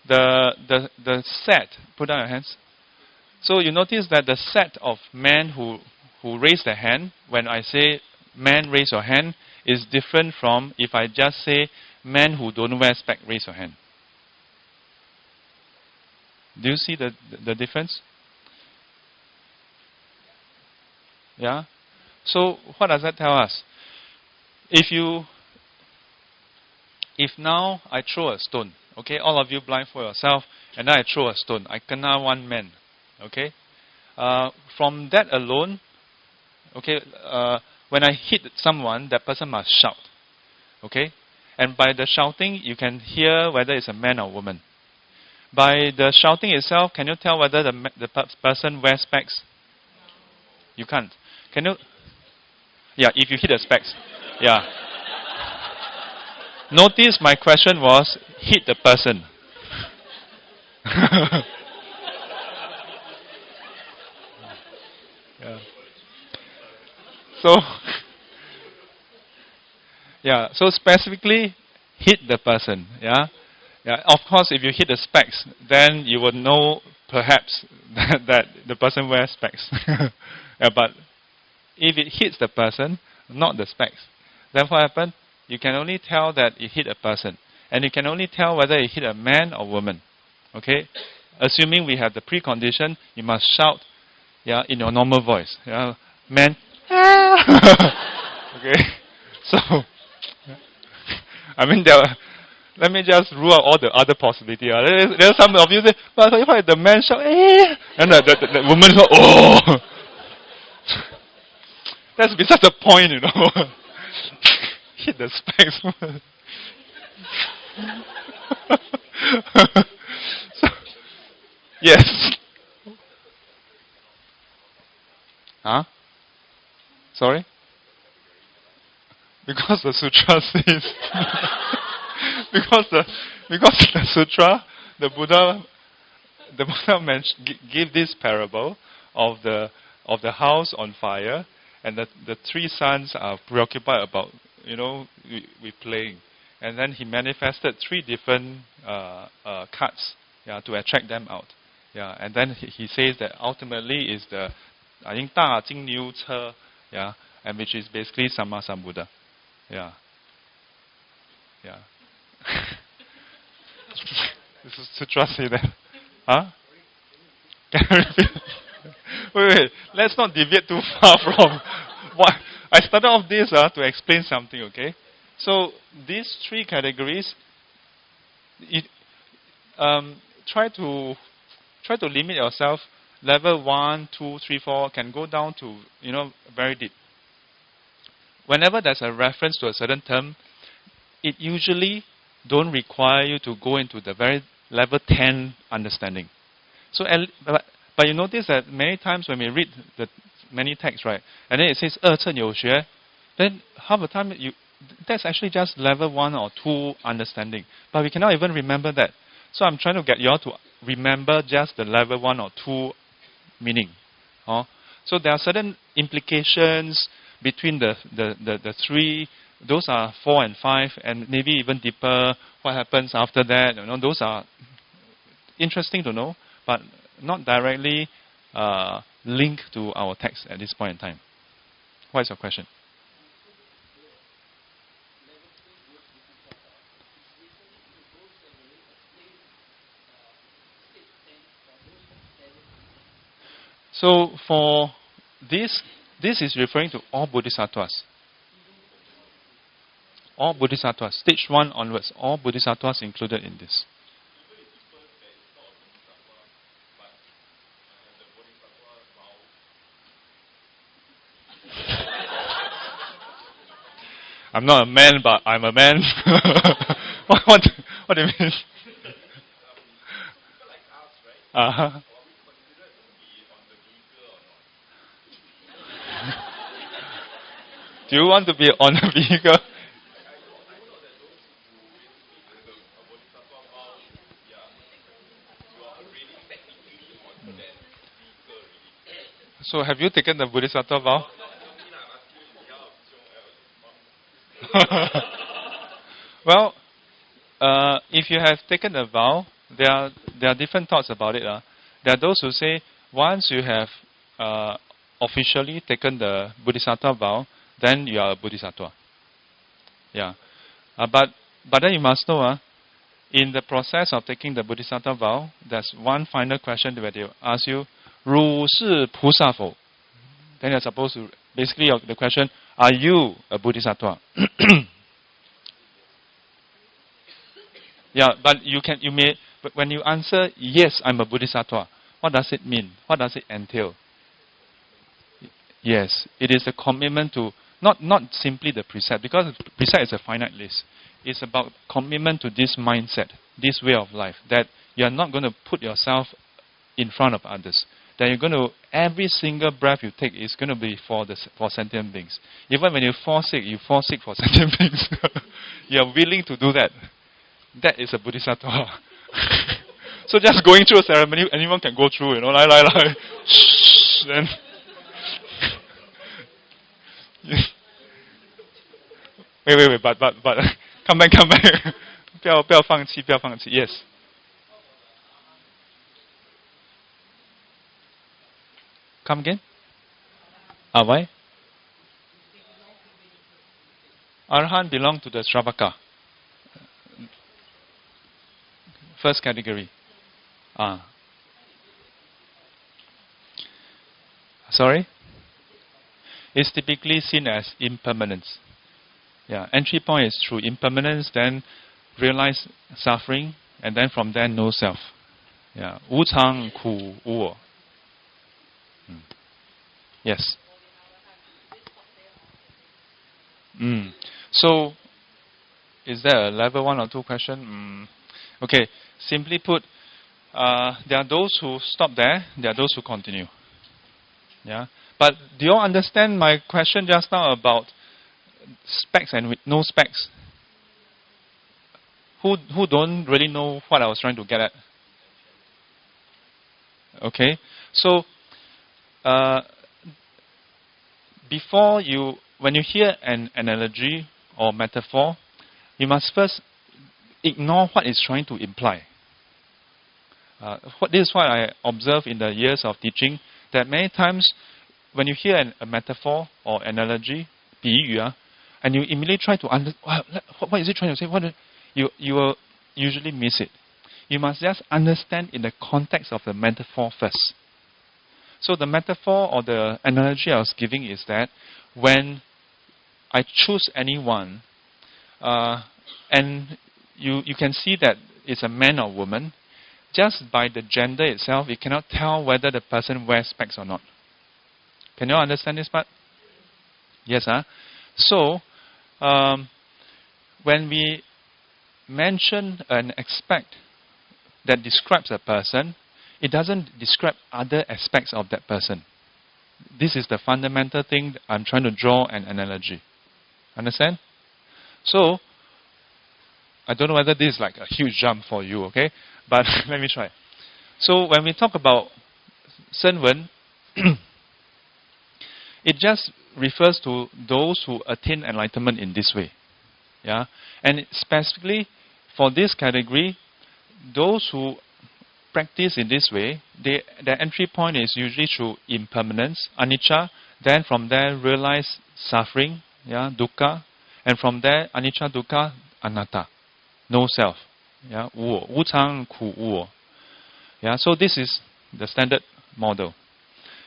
the set, put down your hands. So you notice that the set of men who raise their hand, when I say men raise your hand, is different from if I just say men who don't wear specs, raise your hand. Do you see the difference? Yeah? So what does that tell us? If now I throw a stone, okay, all of you blindfold yourself, and then I throw a stone, I kena one man, okay? From that alone, okay, when I hit someone, that person must shout, okay? And by the shouting, you can hear whether it's a man or woman. By the shouting itself, can you tell whether the person wears specs? You can't. Can you? Yeah, if you hit the specs. Yeah. Notice my question was, hit the person. Yeah. So specifically, hit the person. Yeah. Of course, if you hit the specs, then you would know perhaps that the person wears specs. But if it hits the person, not the specs, then what happened? You can only tell that it hit a person. And you can only tell whether it hit a man or woman. Okay? Assuming we have the precondition, you must shout in your normal voice. Man. Okay? So, I mean, let me just rule out all the other possibility. There's some of you say, but if the man shout, and the woman goes, oh. That's besides the point, you know. Hit the specs. So, yes. Huh? Sorry? Because the sutra says because the sutra, the Buddha gave this parable of the house on fire, and the three sons are preoccupied about we playing, and then he manifested three different cards to attract them out, and then he says that ultimately is the I think 大金牛车, and which is basically Sama Sambuddha. This is Sutra say that. Huh? Wait. Let's not deviate too far from what I started off this to explain something. Okay, so these three categories. Try to limit yourself. Level 1, 2, 3, 4 can go down to very deep. Whenever there's a reference to a certain term, it usually don't require you to go into the very level 10 understanding. So, but you notice that many times when we read the many texts, right, and then it says 二乘有学, then half the time that's actually just level 1 or 2 understanding. But we cannot even remember that. So I'm trying to get you all to remember just the level 1 or 2 meaning. So there are certain implications between the three. Those are 4 and 5, and maybe even deeper. What happens after that? Those are interesting to know, but not directly linked to our text at this point in time. What is your question? So for this is referring to all bodhisattvas. All bodhisattvas, stage 1 onwards, all bodhisattvas included in this. I'm not a man, but I'm a man. what do you mean? Uh-huh. Do you want to be on a vehicle? So have you taken the Bodhisattva vow? Well, if you have taken a vow, there are different thoughts about it. There are those who say, once you have officially taken the Bodhisattva vow, then you are a Bodhisattva. Yeah. But then you must know, in the process of taking the Bodhisattva vow, there's one final question where they ask you, 汝是菩萨否? Then you're supposed to, basically the question, are you a Bodhisattva? Yeah, but but when you answer, yes, I'm a Bodhisattva, what does it mean? What does it entail? Yes, it is a commitment to, not simply the precept, because the precept is a finite list. It's about commitment to this mindset, this way of life, that you're not going to put yourself in front of others. That you're going to, every single breath you take is going to be for sentient beings. Even when you fall sick for sentient beings. You're willing to do that. That is a Bodhisattva. So just going through a ceremony, anyone can go through, like. Shh, then. Wait, but come back. 不要放弃 Yes. Come again? Why? Arhan belong to the Shravaka. First category. Sorry? It's typically seen as impermanence. Yeah, entry point is through impermanence, then realize suffering, and then from there no self. Yeah, 无常苦无我. Yes. So, is there a level 1 or 2 question? Okay, simply put, there are those who stop there, there are those who continue. Yeah, but do you all understand my question just now about specs and with no specs? Who don't really know what I was trying to get at? Okay, so when you hear an analogy or metaphor, you must first ignore what it's trying to imply. This is what I observe in the years of teaching, that many times when you hear a metaphor or analogy, 比喻, and you immediately try to understand, what is it trying to say? You will usually miss it. You must just understand in the context of the metaphor first. So the metaphor or the analogy I was giving is that when I choose anyone, and you can see that it's a man or woman, just by the gender itself, you cannot tell whether the person wears specs or not. Can you understand this part? Yes, So, when we mention an aspect that describes a person, it doesn't describe other aspects of that person. This is the fundamental thing I'm trying to draw an analogy. Understand? So, I don't know whether this is like a huge jump for you, okay? But let me try. So, when we talk about Sen Wen, it just refers to those who attain enlightenment in this way. Yeah? And specifically, for this category, those who practice in this way, their entry point is usually through impermanence, anicca, then from there realize suffering, yeah, dukkha, and from there anicca, dukkha, anatta, no self, yeah, wu chang ku wu. Yeah, so this is the standard model.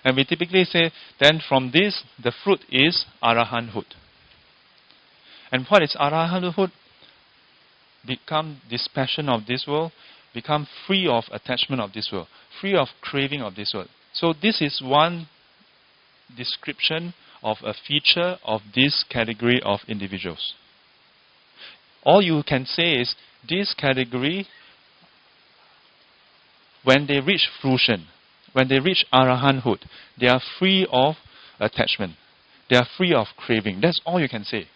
And we typically say, then from this, the fruit is arahanthood. And what is arahanthood? Become dispassion of this world, become free of attachment of this world, free of craving of this world. So this is one description of a feature of this category of individuals. All you can say is, this category, when they reach fruition, when they reach arahanthood, they are free of attachment. They are free of craving. That's all you can say.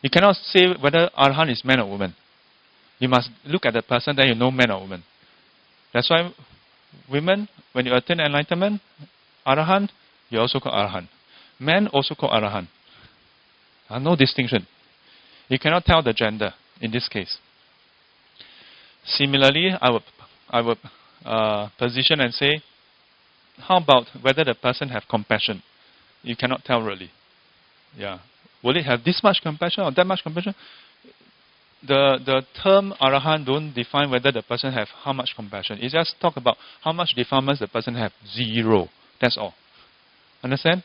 You cannot say whether arahant is man or woman. You must look at the person, then you know man or woman. That's why women, when you attain enlightenment, arahant, you also call arahant. Men also call arahant. No distinction. You cannot tell the gender in this case. Similarly, I would position and say, how about whether the person have compassion? You cannot tell really. Yeah. Will it have this much compassion or that much compassion? The term arahant don't define whether the person have how much compassion. It just talk about how much defilements the person have. 0. That's all. Understand?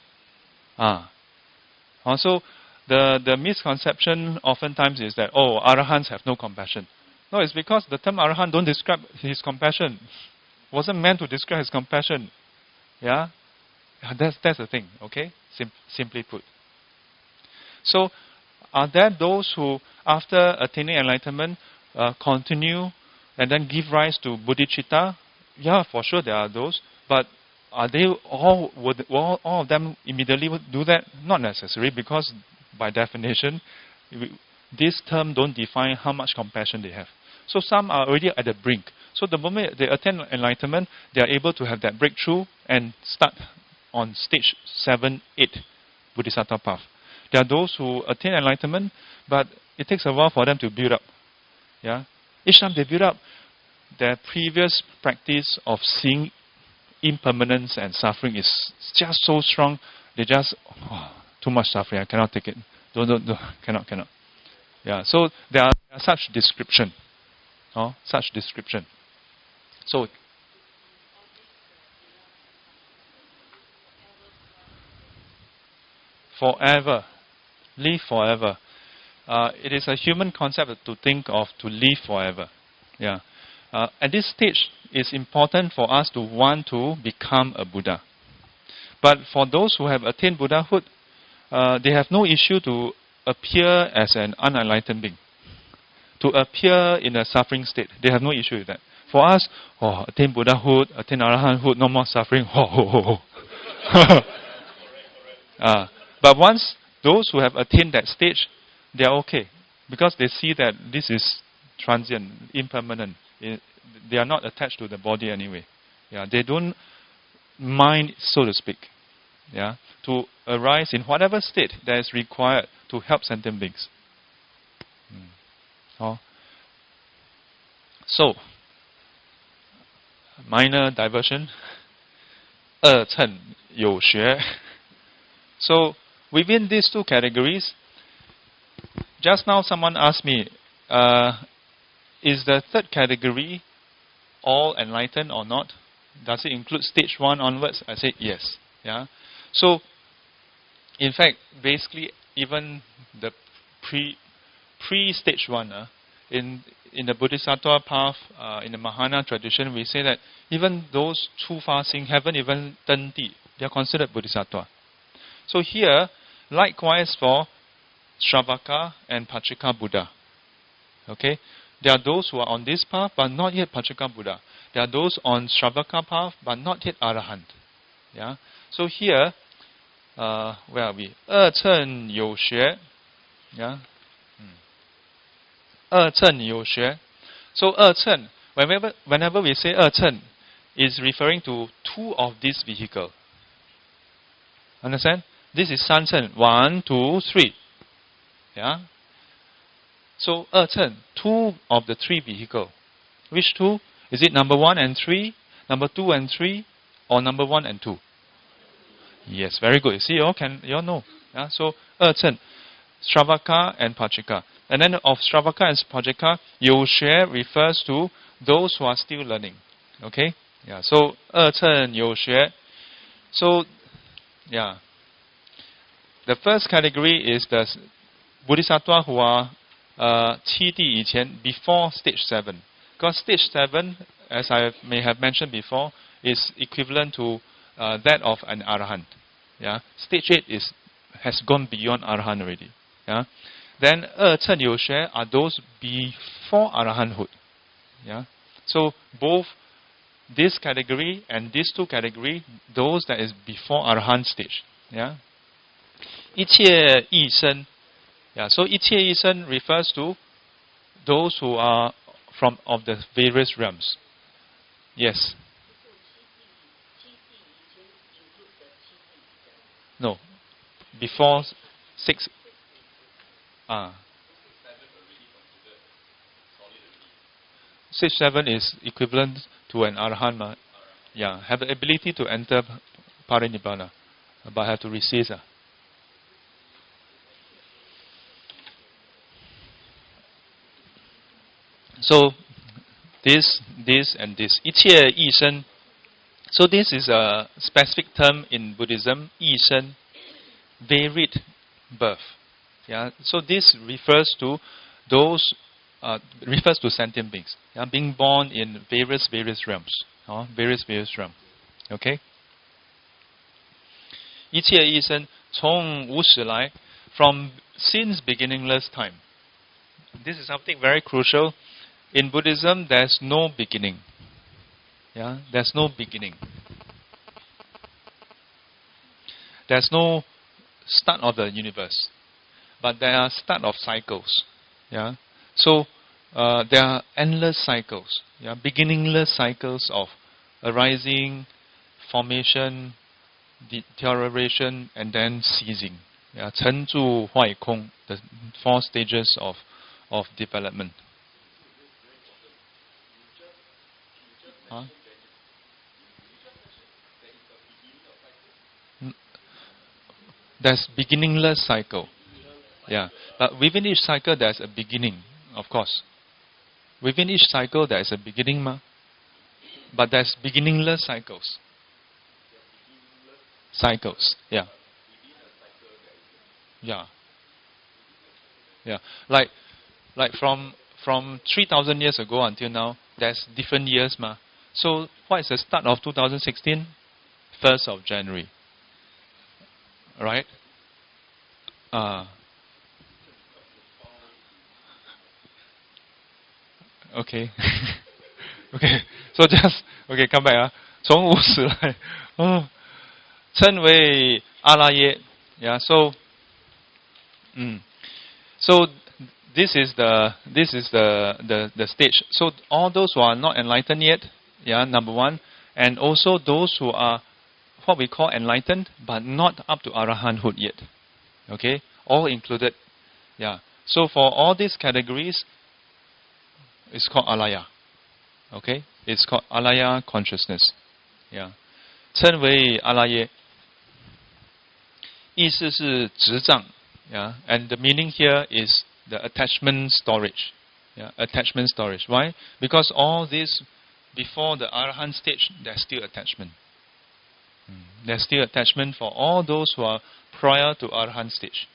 Also, the misconception oftentimes is that, oh, arahants have no compassion. No, it's because the term arahant don't describe his compassion. Wasn't meant to describe his compassion. Yeah? That's the thing, okay? Simply put. So, are there those who, after attaining enlightenment, continue and then give rise to bodhicitta? Yeah, for sure there are those. But are they would all of them immediately would do that? Not necessary, because by definition, this term don't define how much compassion they have. So some are already at the brink. So the moment they attain enlightenment, they are able to have that breakthrough and start on stage 7, 8, Bodhisattva path. There are those who attain enlightenment, but it takes a while for them to build up. Yeah? Each time they build up, their previous practice of seeing impermanence and suffering is just so strong, they just, too much suffering, I cannot take it. Don't, cannot. Yeah, so there are such description. Such description. So, forever. Live forever. It is a human concept to think of to live forever. Yeah. At this stage, it's important for us to want to become a Buddha. But for those who have attained Buddhahood, they have no issue to appear as an unenlightened being. To appear in a suffering state. They have no issue with that. For us, attain Buddhahood, attain Arahanthood, no more suffering. But once those who have attained that stage, they are okay. Because they see that this is transient, impermanent. They are not attached to the body anyway. Yeah, they don't mind, so to speak, to arise in whatever state that is required to help sentient beings. So, minor diversion. 二乘有学. So, within these two categories, just now someone asked me, is the third category all enlightened or not? Does it include stage 1 onwards? I said yes. Yeah. So, in fact, basically, even the pre-stage 1, in the Bodhisattva path, in the Mahayana tradition, we say that even those 出发心 haven't even 登地, they are considered Bodhisattva. So here, likewise for Shravaka and Pachika Buddha. Okay? There are those who are on this path but not yet Pachika Buddha. There are those on Shravaka path but not yet Arahant. Yeah? So here, where are we? 二乘有学. Yeah? 二乘有学. So 二乘, whenever we say 二乘, is referring to two of these vehicles. Understand? This is 三乘. 1, 2, 3. Yeah? So 二乘, two of the three vehicles. Which two? Is it number 1 and 3, number 2 and 3, or number 1 and 2? Yes, very good. You see, you all know. Yeah? So 二乘, Shravaka and Pachika. And then of Shravaka and Pachika, 有学 refers to those who are still learning. Okay? Yeah. So 二乘有学. So, yeah. The first category is the Bodhisattva who are 七地以前, before stage 7. Because stage 7, as I may have mentioned before, is equivalent to that of an Arahant. Yeah? Stage 8 has gone beyond Arahant already. Yeah? Then 二乘有学 are those before Arahanthood. Yeah? So both this category and these two category, those that is before Arahant stage. Yeah? 一切一生. Yeah, so 一切一生 refers to those who are of the various realms. Yes. No. Before 6. Stage 7 is equivalent to an Arahant. Yeah, have the ability to enter Parinibbana, but have to resist. So, this, and this. 一切一生. So this is a specific term in Buddhism, 一生, varied birth. Yeah. So this refers to those, refers to sentient beings. Yeah? Being born in various realms. Various realms. Okay? 一切一生, 从无始来, from since beginningless time. This is something very crucial. In Buddhism, there's no beginning. Yeah, there's no beginning. There's no start of the universe, but there are start of cycles. Yeah, so there are endless cycles. Yeah, beginningless cycles of arising, formation, deterioration, and then ceasing. Yeah, 成住坏空, the 4 stages of development. Huh? There's beginningless cycle. Yeah. But within each cycle there's a beginning, of course. Within each cycle there's a beginning, but there's beginningless cycles. Cycles, yeah. Yeah. Yeah. Like from 3,000 years ago until now, there's different years, So what is the start of 2016? 1st of January. Right? Okay. Okay. So just come back. 从无始来, 称为阿拉耶. Yeah. So this is the stage. So all those who are not enlightened yet, yeah, number 1, and also those who are what we call enlightened but not up to arahanthood yet. Okay, all included. Yeah. So for all these categories, it's called alaya. Okay, it's called alaya consciousness. Yeah. 称为阿拉耶. 意思是执障. Yeah, and the meaning here is the attachment storage. Yeah, attachment storage. Why? Because all this, before the Arahant stage, there's still attachment. There's still attachment for all those who are prior to Arahant stage.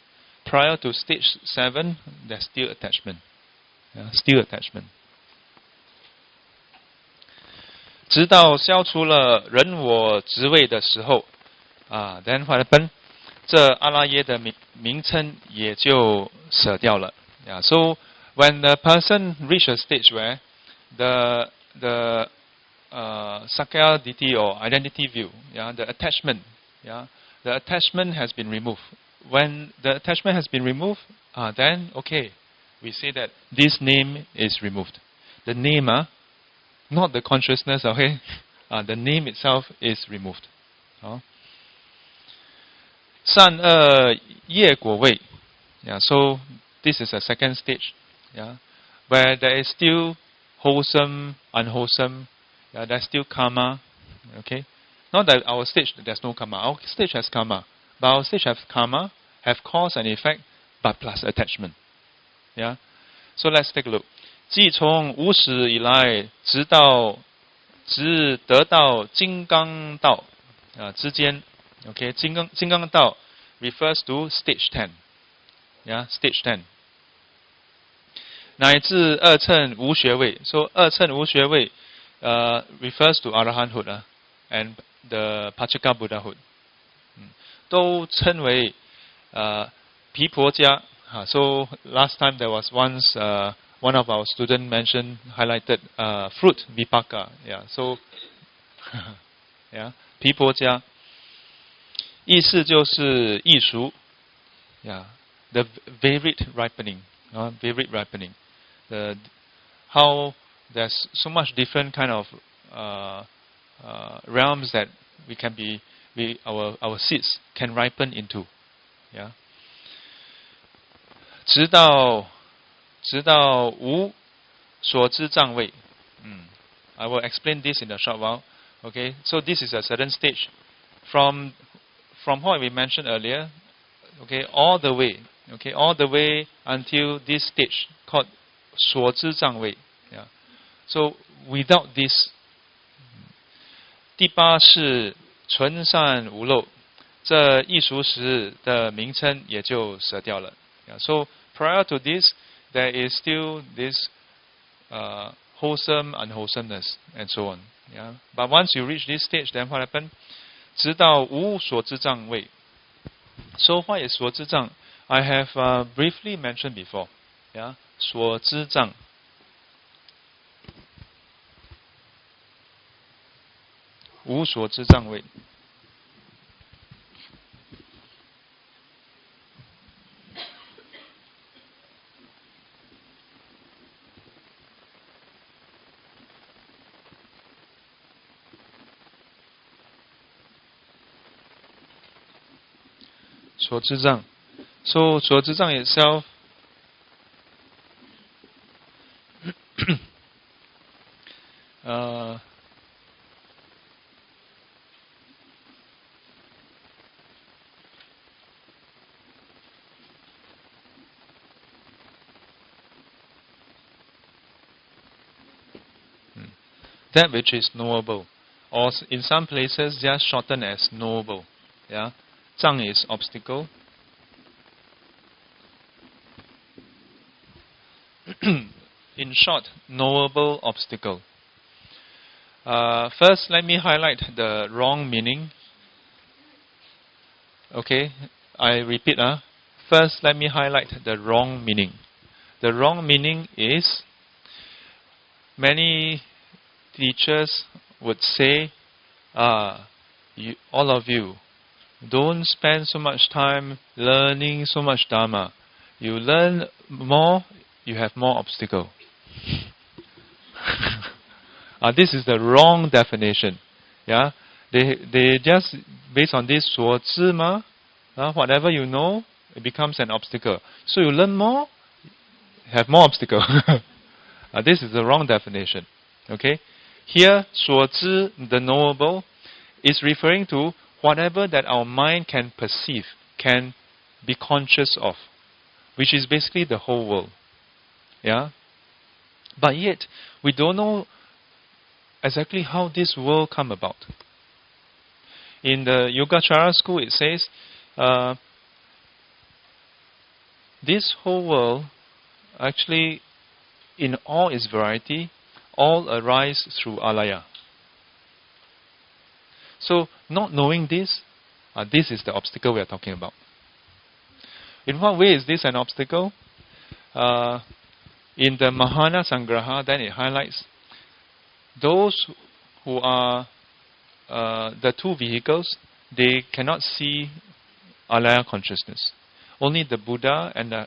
Prior to stage 7, there's still attachment. Yeah, still attachment. 直到消除了人我执位的时候, then what happened? 这阿赖耶的名称也就舍掉了。Yeah, so when the person reach a stage where the Sakya Ditti or identity view, yeah, the attachment, yeah, the attachment has been removed. When the attachment has been removed, then okay, we say that this name is removed. The name, not the consciousness, okay, the name itself is removed. 善恶业果位, yeah, so this is a second stage, yeah, where there is still wholesome, unwholesome, yeah, there's still karma, okay. Not that our stage there's no karma. Our stage has karma, but our stage has karma, have cause and effect, but plus attachment, yeah. So let's take a look. 即从无始以来，直得到金刚道之间 ，okay， 金刚道 refers to stage 10, yeah, stage 10. 乃至二乘无学位 ，so 二乘无学位refers to arahanthood and the Pachaka Buddhahood， 都称为毗婆家。So last time there was once one of our students highlighted fruit vipaka, yeah. So yeah, 毗婆家，意思就是易熟 ，yeah, the varied ripening, varied ripening. How there's so much different kind of realms that our seeds can ripen into, yeah. 直到无所知障位. I will explain this in a short while. Okay, so this is a certain stage from what we mentioned earlier. Okay, all the way until this stage called 所知障位. Yeah. So without this, 第八是纯善无漏，这易熟时的名称也就舍掉了。Yeah, so prior to this, there is still this wholesome, unwholesomeness, and so on. Yeah, but once you reach this stage, then what happened? 直到无所知障位. So what is 所知障? I have briefly mentioned before. Yeah, 所知障. 无所知障位. So 所知障 itself that which is knowable, or in some places just shortened as knowable. Yeah, 障 is obstacle. In short, knowable obstacle. First, let me highlight the wrong meaning. Okay, I repeat. First, let me highlight the wrong meaning. The wrong meaning is many teachers would say, all of you, don't spend so much time learning so much Dharma. You learn more, you have more obstacle. This is the wrong definition. Yeah, they just based on this 所知嘛, whatever you know, it becomes an obstacle. So you learn more, have more obstacle. This is the wrong definition. Okay, here 所知, the knowable, is referring to whatever that our mind can perceive, can be conscious of, which is basically the whole world. Yeah, but yet we don't know exactly how this world come about. In the Yogacara school, it says this whole world, actually, in all its variety, all arise through alaya. So, not knowing this, This is the obstacle we are talking about. In what way is this an obstacle? In the Mahana Sangraha, then it highlights those who are the two vehicles, they cannot see alaya consciousness. Only the Buddha and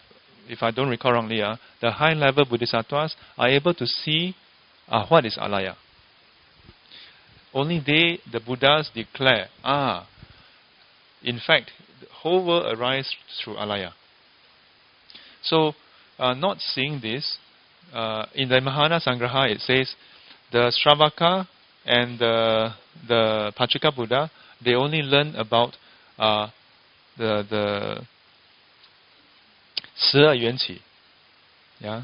if I don't recall wrongly, the high-level Bodhisattvas are able to see what is alaya. Only they, the Buddhas, declare, in fact, the whole world arises through alaya. So, not seeing this, in the Mahana Sangraha it says, the Shravaka and the Pachika Buddha, they only learn about the 12缘起, yeah.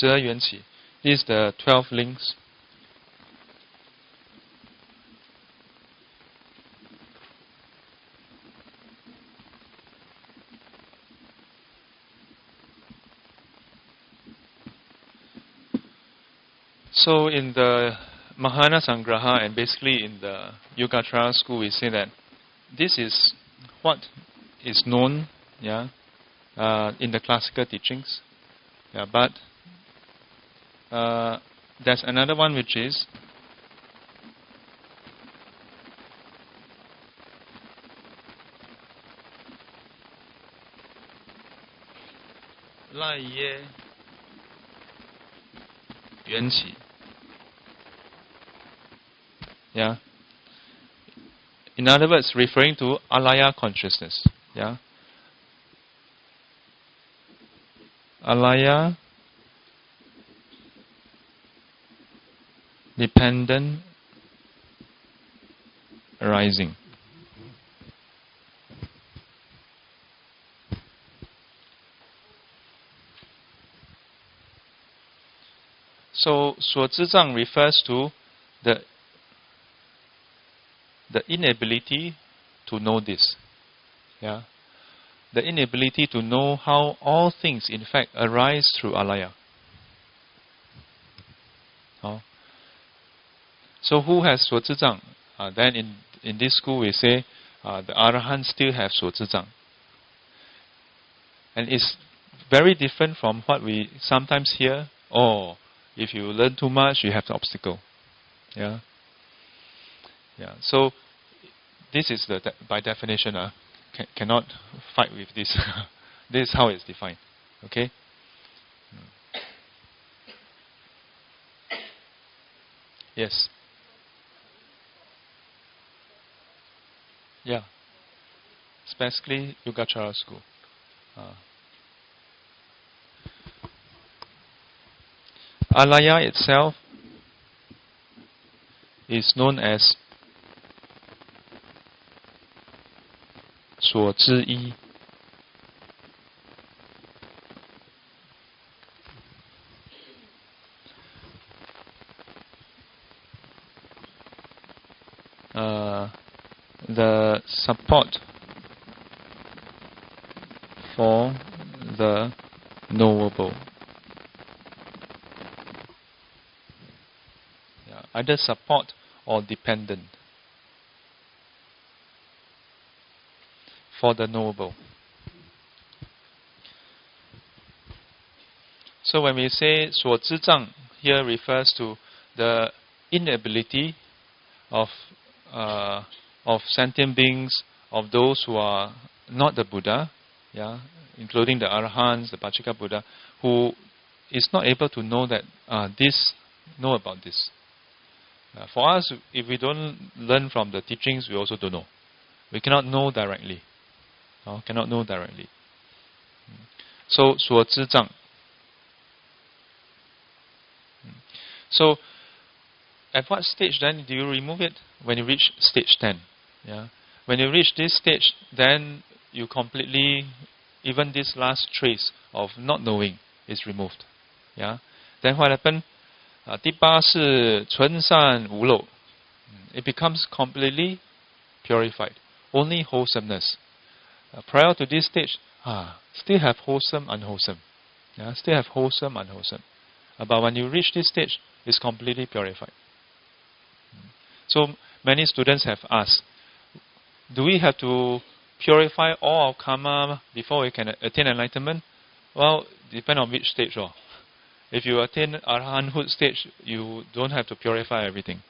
12缘起 is the 12 links. So in the Mahana Sangraha and basically in the Yogacara school, we say that this is what is known, in the classical teachings. But there's another one which is Lai Ye Yuan Qi. In other words, referring to alaya consciousness. Alaya dependent arising. So, 所知障 refers to the inability to know this. The inability to know how all things in fact arise through alaya. So who has 所知障? Then in this school we say the Arahants still have 所知障. And it's very different from what we sometimes hear. If you learn too much, you have the obstacle. So this is by definition, cannot fight with this. This is how it's defined. Okay. Yes. Especially Yogacara school. Alaya itself is known as 所知一. The support for the knowable. Either support or dependent for the knowable. So when we say 所知障 here refers to the inability of sentient beings, of those who are not the Buddha, including the Arahants, the Pachika Buddha, who is not able to know that know about this. For us, if we don't learn from the teachings, we also don't know. We cannot know directly. So, 所知障. So, at what stage then do you remove it? When you reach stage 10. When you reach this stage, then you completely, even this last trace of not knowing is removed. Then what happened? 第八是纯善无漏. It becomes completely purified. Only wholesomeness. Prior to this stage, still have wholesome, unwholesome. Still have wholesome, unwholesome. But when you reach this stage, it's completely purified. So many students have asked, do we have to purify all our karma before we can attain enlightenment? Well, depend on which stage. If you attain arahanthood stage, you don't have to purify everything.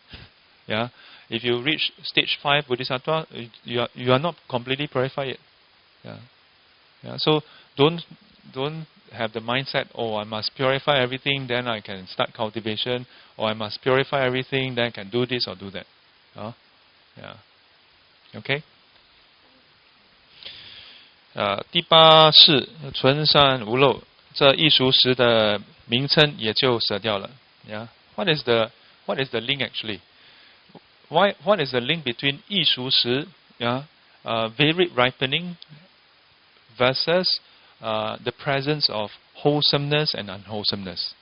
If you reach stage 5 bodhisattva, you are not completely purified yet. So don't have the mindset, I must purify everything, then I can start cultivation, or I must purify everything, then I can do this or do that. Okay? 第8是纯善无漏，这异熟识的名称也就舍掉了。What is the link actually? What is the link between 异熟识, varied ripening, versus the presence of wholesomeness and unwholesomeness?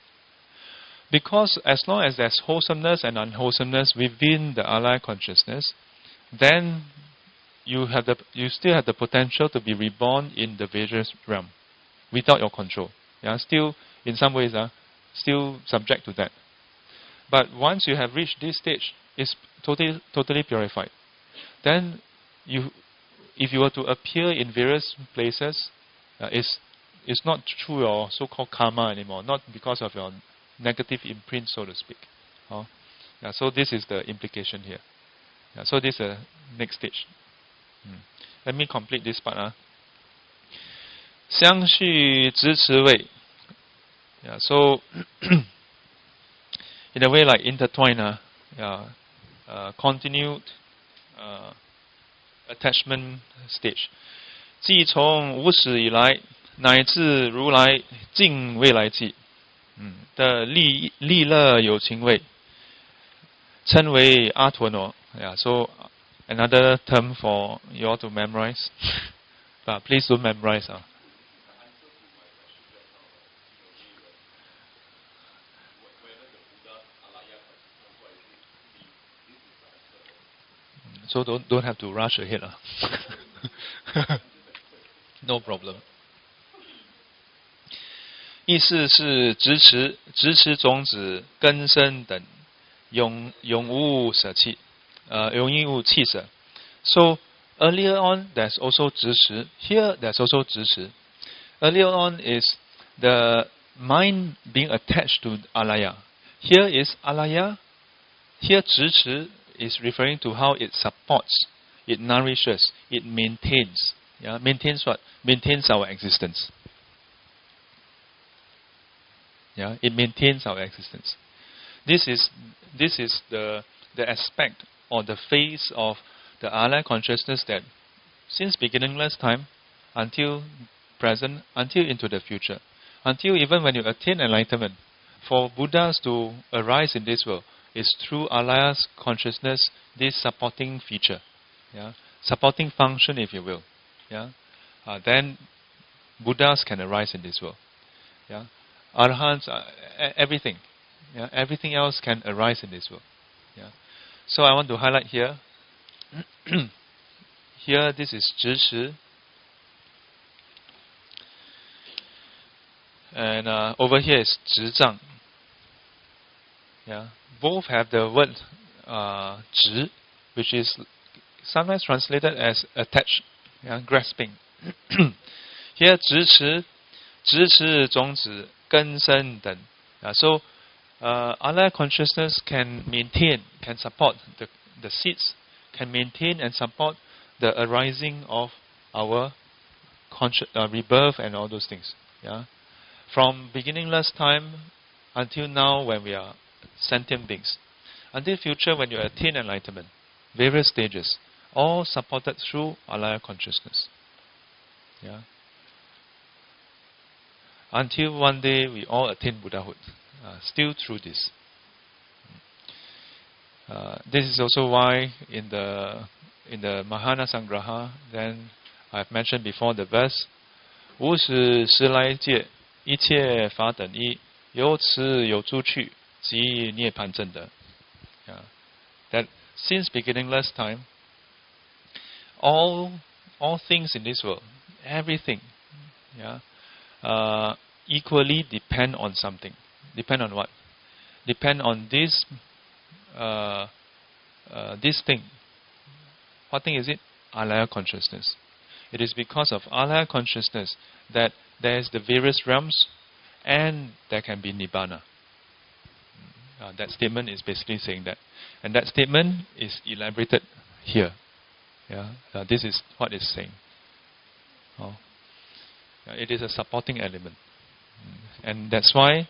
Because as long as there's wholesomeness and unwholesomeness within the alaya consciousness, then you still have the potential to be reborn in the various realm without your control. Still, in some ways, still subject to that. But once you have reached this stage, it's totally purified. Then, if you were to appear in various places, it's not through your so-called karma anymore, not because of your negative imprint, so to speak. So this is the implication here. So this is the next stage. Let me complete this part. 相续支持位. So in a way like intertwine, continued attachment stage. 即从无始以来乃至如来尽未来际的利乐有情位，称为阿陀罗。So another term for you all to memorize. But please don't memorize. So don't have to rush ahead. No problem. 意思是支持种子根生等永无舍弃，永无弃舍。So earlier on there's also 支持. Here there's also 支持. Earlier on is the mind being attached to alaya. Here is alaya. Here 支持 is referring to how it supports, it nourishes, it maintains. Maintains what? Maintains our existence. It maintains our existence. This is the aspect or the phase of the alaya consciousness that since beginningless time until present, until into the future, until even when you attain enlightenment, for Buddhas to arise in this world is through alaya's consciousness, this supporting feature, supporting function, if you will. Then Buddhas can arise in this world. Arahants, everything. Everything else can arise in this world. So I want to highlight here. Here, this is 支持. And over here is 执障. Both have the word 执, which is sometimes translated as attached, grasping. Here 支持种子根生等. So alaya consciousness can maintain, can support the seeds, can maintain and support the arising of our rebirth and all those things. From beginningless time until now when we are sentient beings, until future when you attain enlightenment, various stages, all supported through alaya consciousness. Until one day we all attain Buddhahood, still through this. This is also why in the Mahana Sangraha, then I've mentioned before the verse, 无始时来界，一切法等一，由此有诸趣，即涅槃正德. That since beginningless time, all things in this world, everything, equally depend on something. Depend on what? Depend on this thing. What thing is it? Alaya consciousness. It is because of alaya consciousness that there is the various realms and there can be nibbana. That statement is basically saying that. And that statement is elaborated here. This is what it's saying. It is a supporting element. And that's why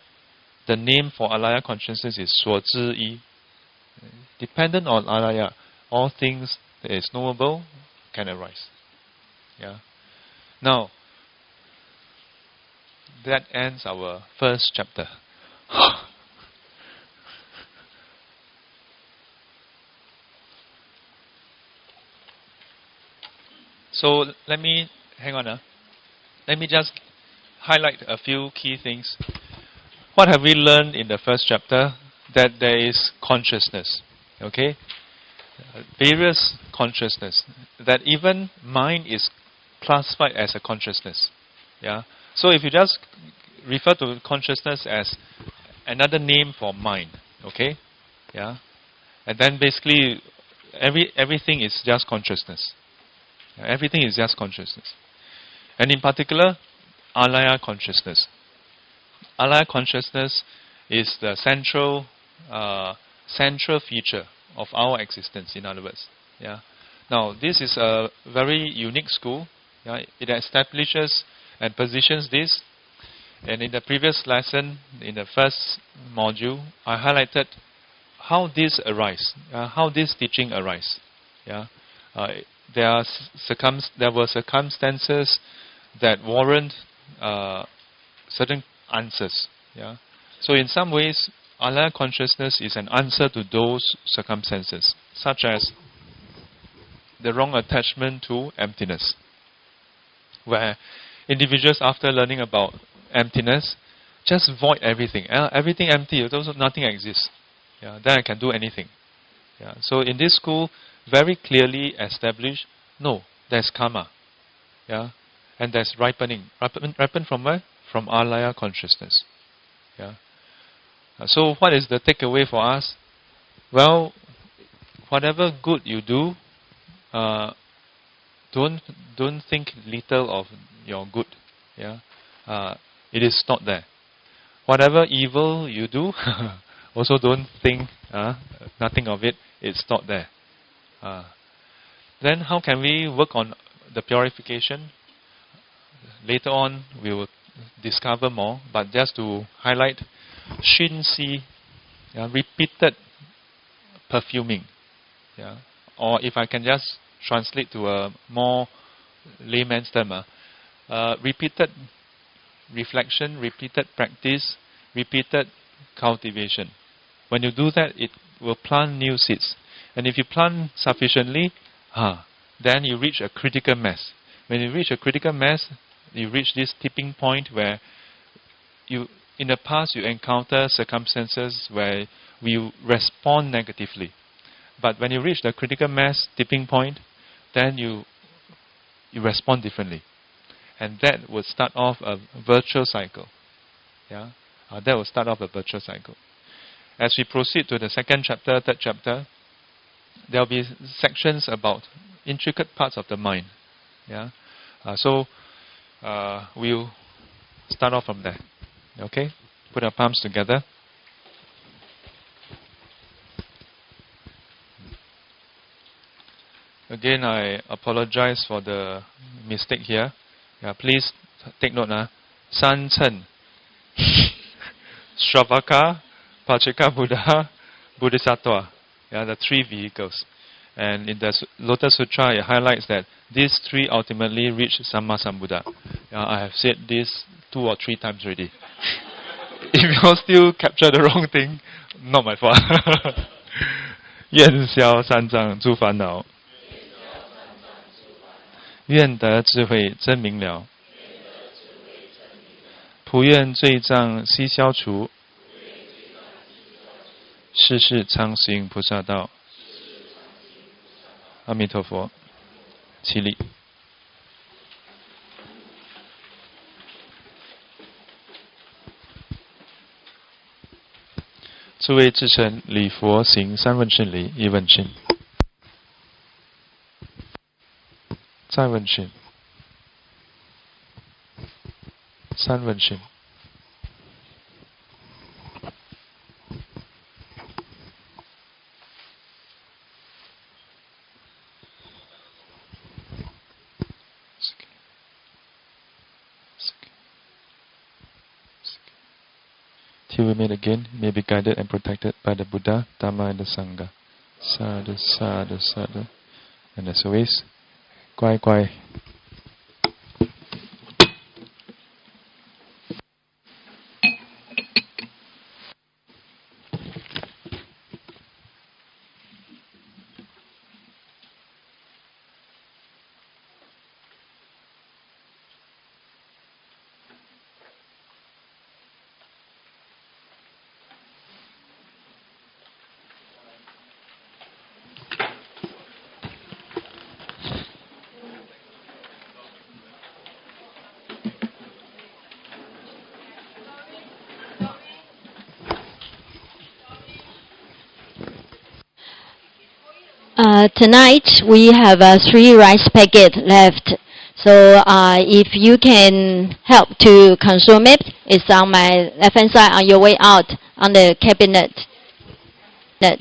the name for alaya consciousness is 所知一. Dependent on alaya, all things that is knowable can arise. Now, that ends our first chapter. So let me hang on. Let me just highlight a few key things. What have we learned in the first chapter? That there is consciousness. Okay? Various consciousness. That even mind is classified as a consciousness. So if you just refer to consciousness as another name for mind. Okay? And then basically everything is just consciousness. Everything is just consciousness. And in particular, alaya consciousness. Alaya consciousness is the central feature of our existence, in other words. Now, this is a very unique school. It establishes and positions this. And in the previous lesson, in the first module, I highlighted how this arises, how this teaching arises. There were circumstances that warrant certain answers. So in some ways, alaya consciousness is an answer to those circumstances, such as the wrong attachment to emptiness, where individuals, after learning about emptiness, just void everything. Everything empty, nothing exists. Then I can do anything. So in this school, very clearly established, no, there's karma. And there's ripening. Ripen from where? From alaya consciousness. So what is the takeaway for us? Well, whatever good you do, don't think little of your good. It is not there. Whatever evil you do, also don't think nothing of it. It's not there. Then how can we work on the purification? Later on we will discover more, but just to highlight, Shin Si, repeated perfuming. Or if I can just translate to a more layman's term, repeated reflection, repeated practice, repeated cultivation. When you do that, it will plant new seeds. And if you plant sufficiently, then you reach a critical mass. When you reach a critical mass, you reach this tipping point where in the past you encounter circumstances where you respond negatively. But when you reach the critical mass tipping point, then you respond differently. And that will start off a virtuous cycle. That will start off a virtuous cycle. As we proceed to the second chapter, third chapter, there will be sections about intricate parts of the mind. So we'll start off from there. Okay? Put our palms together. Again, I apologize for the mistake here. Please take note. San Chen, Shravaka, Pacheka Buddha, Bodhisattva. The three vehicles. And in the Lotus Sutra, it highlights that these three ultimately reach Sammasambuddha. I have said this 2 or 3 times already. If you still capture the wrong thing, not my fault. 愿消三障诸烦恼，愿得智慧真明了，普愿罪障悉消除，世世常行菩萨道。阿弥陀佛。起立。诸位至诚，礼佛行三问讯礼，一问讯，再问讯，三问讯。Till we meet again, may be guided and protected by the Buddha, Dhamma, and the Sangha. Sadhu, sadhu, sadhu. And as always, Guai, Guai. Tonight we have 3 rice packets left. So if you can help to consume it, it's on my left hand side on your way out on the cabinet. Net.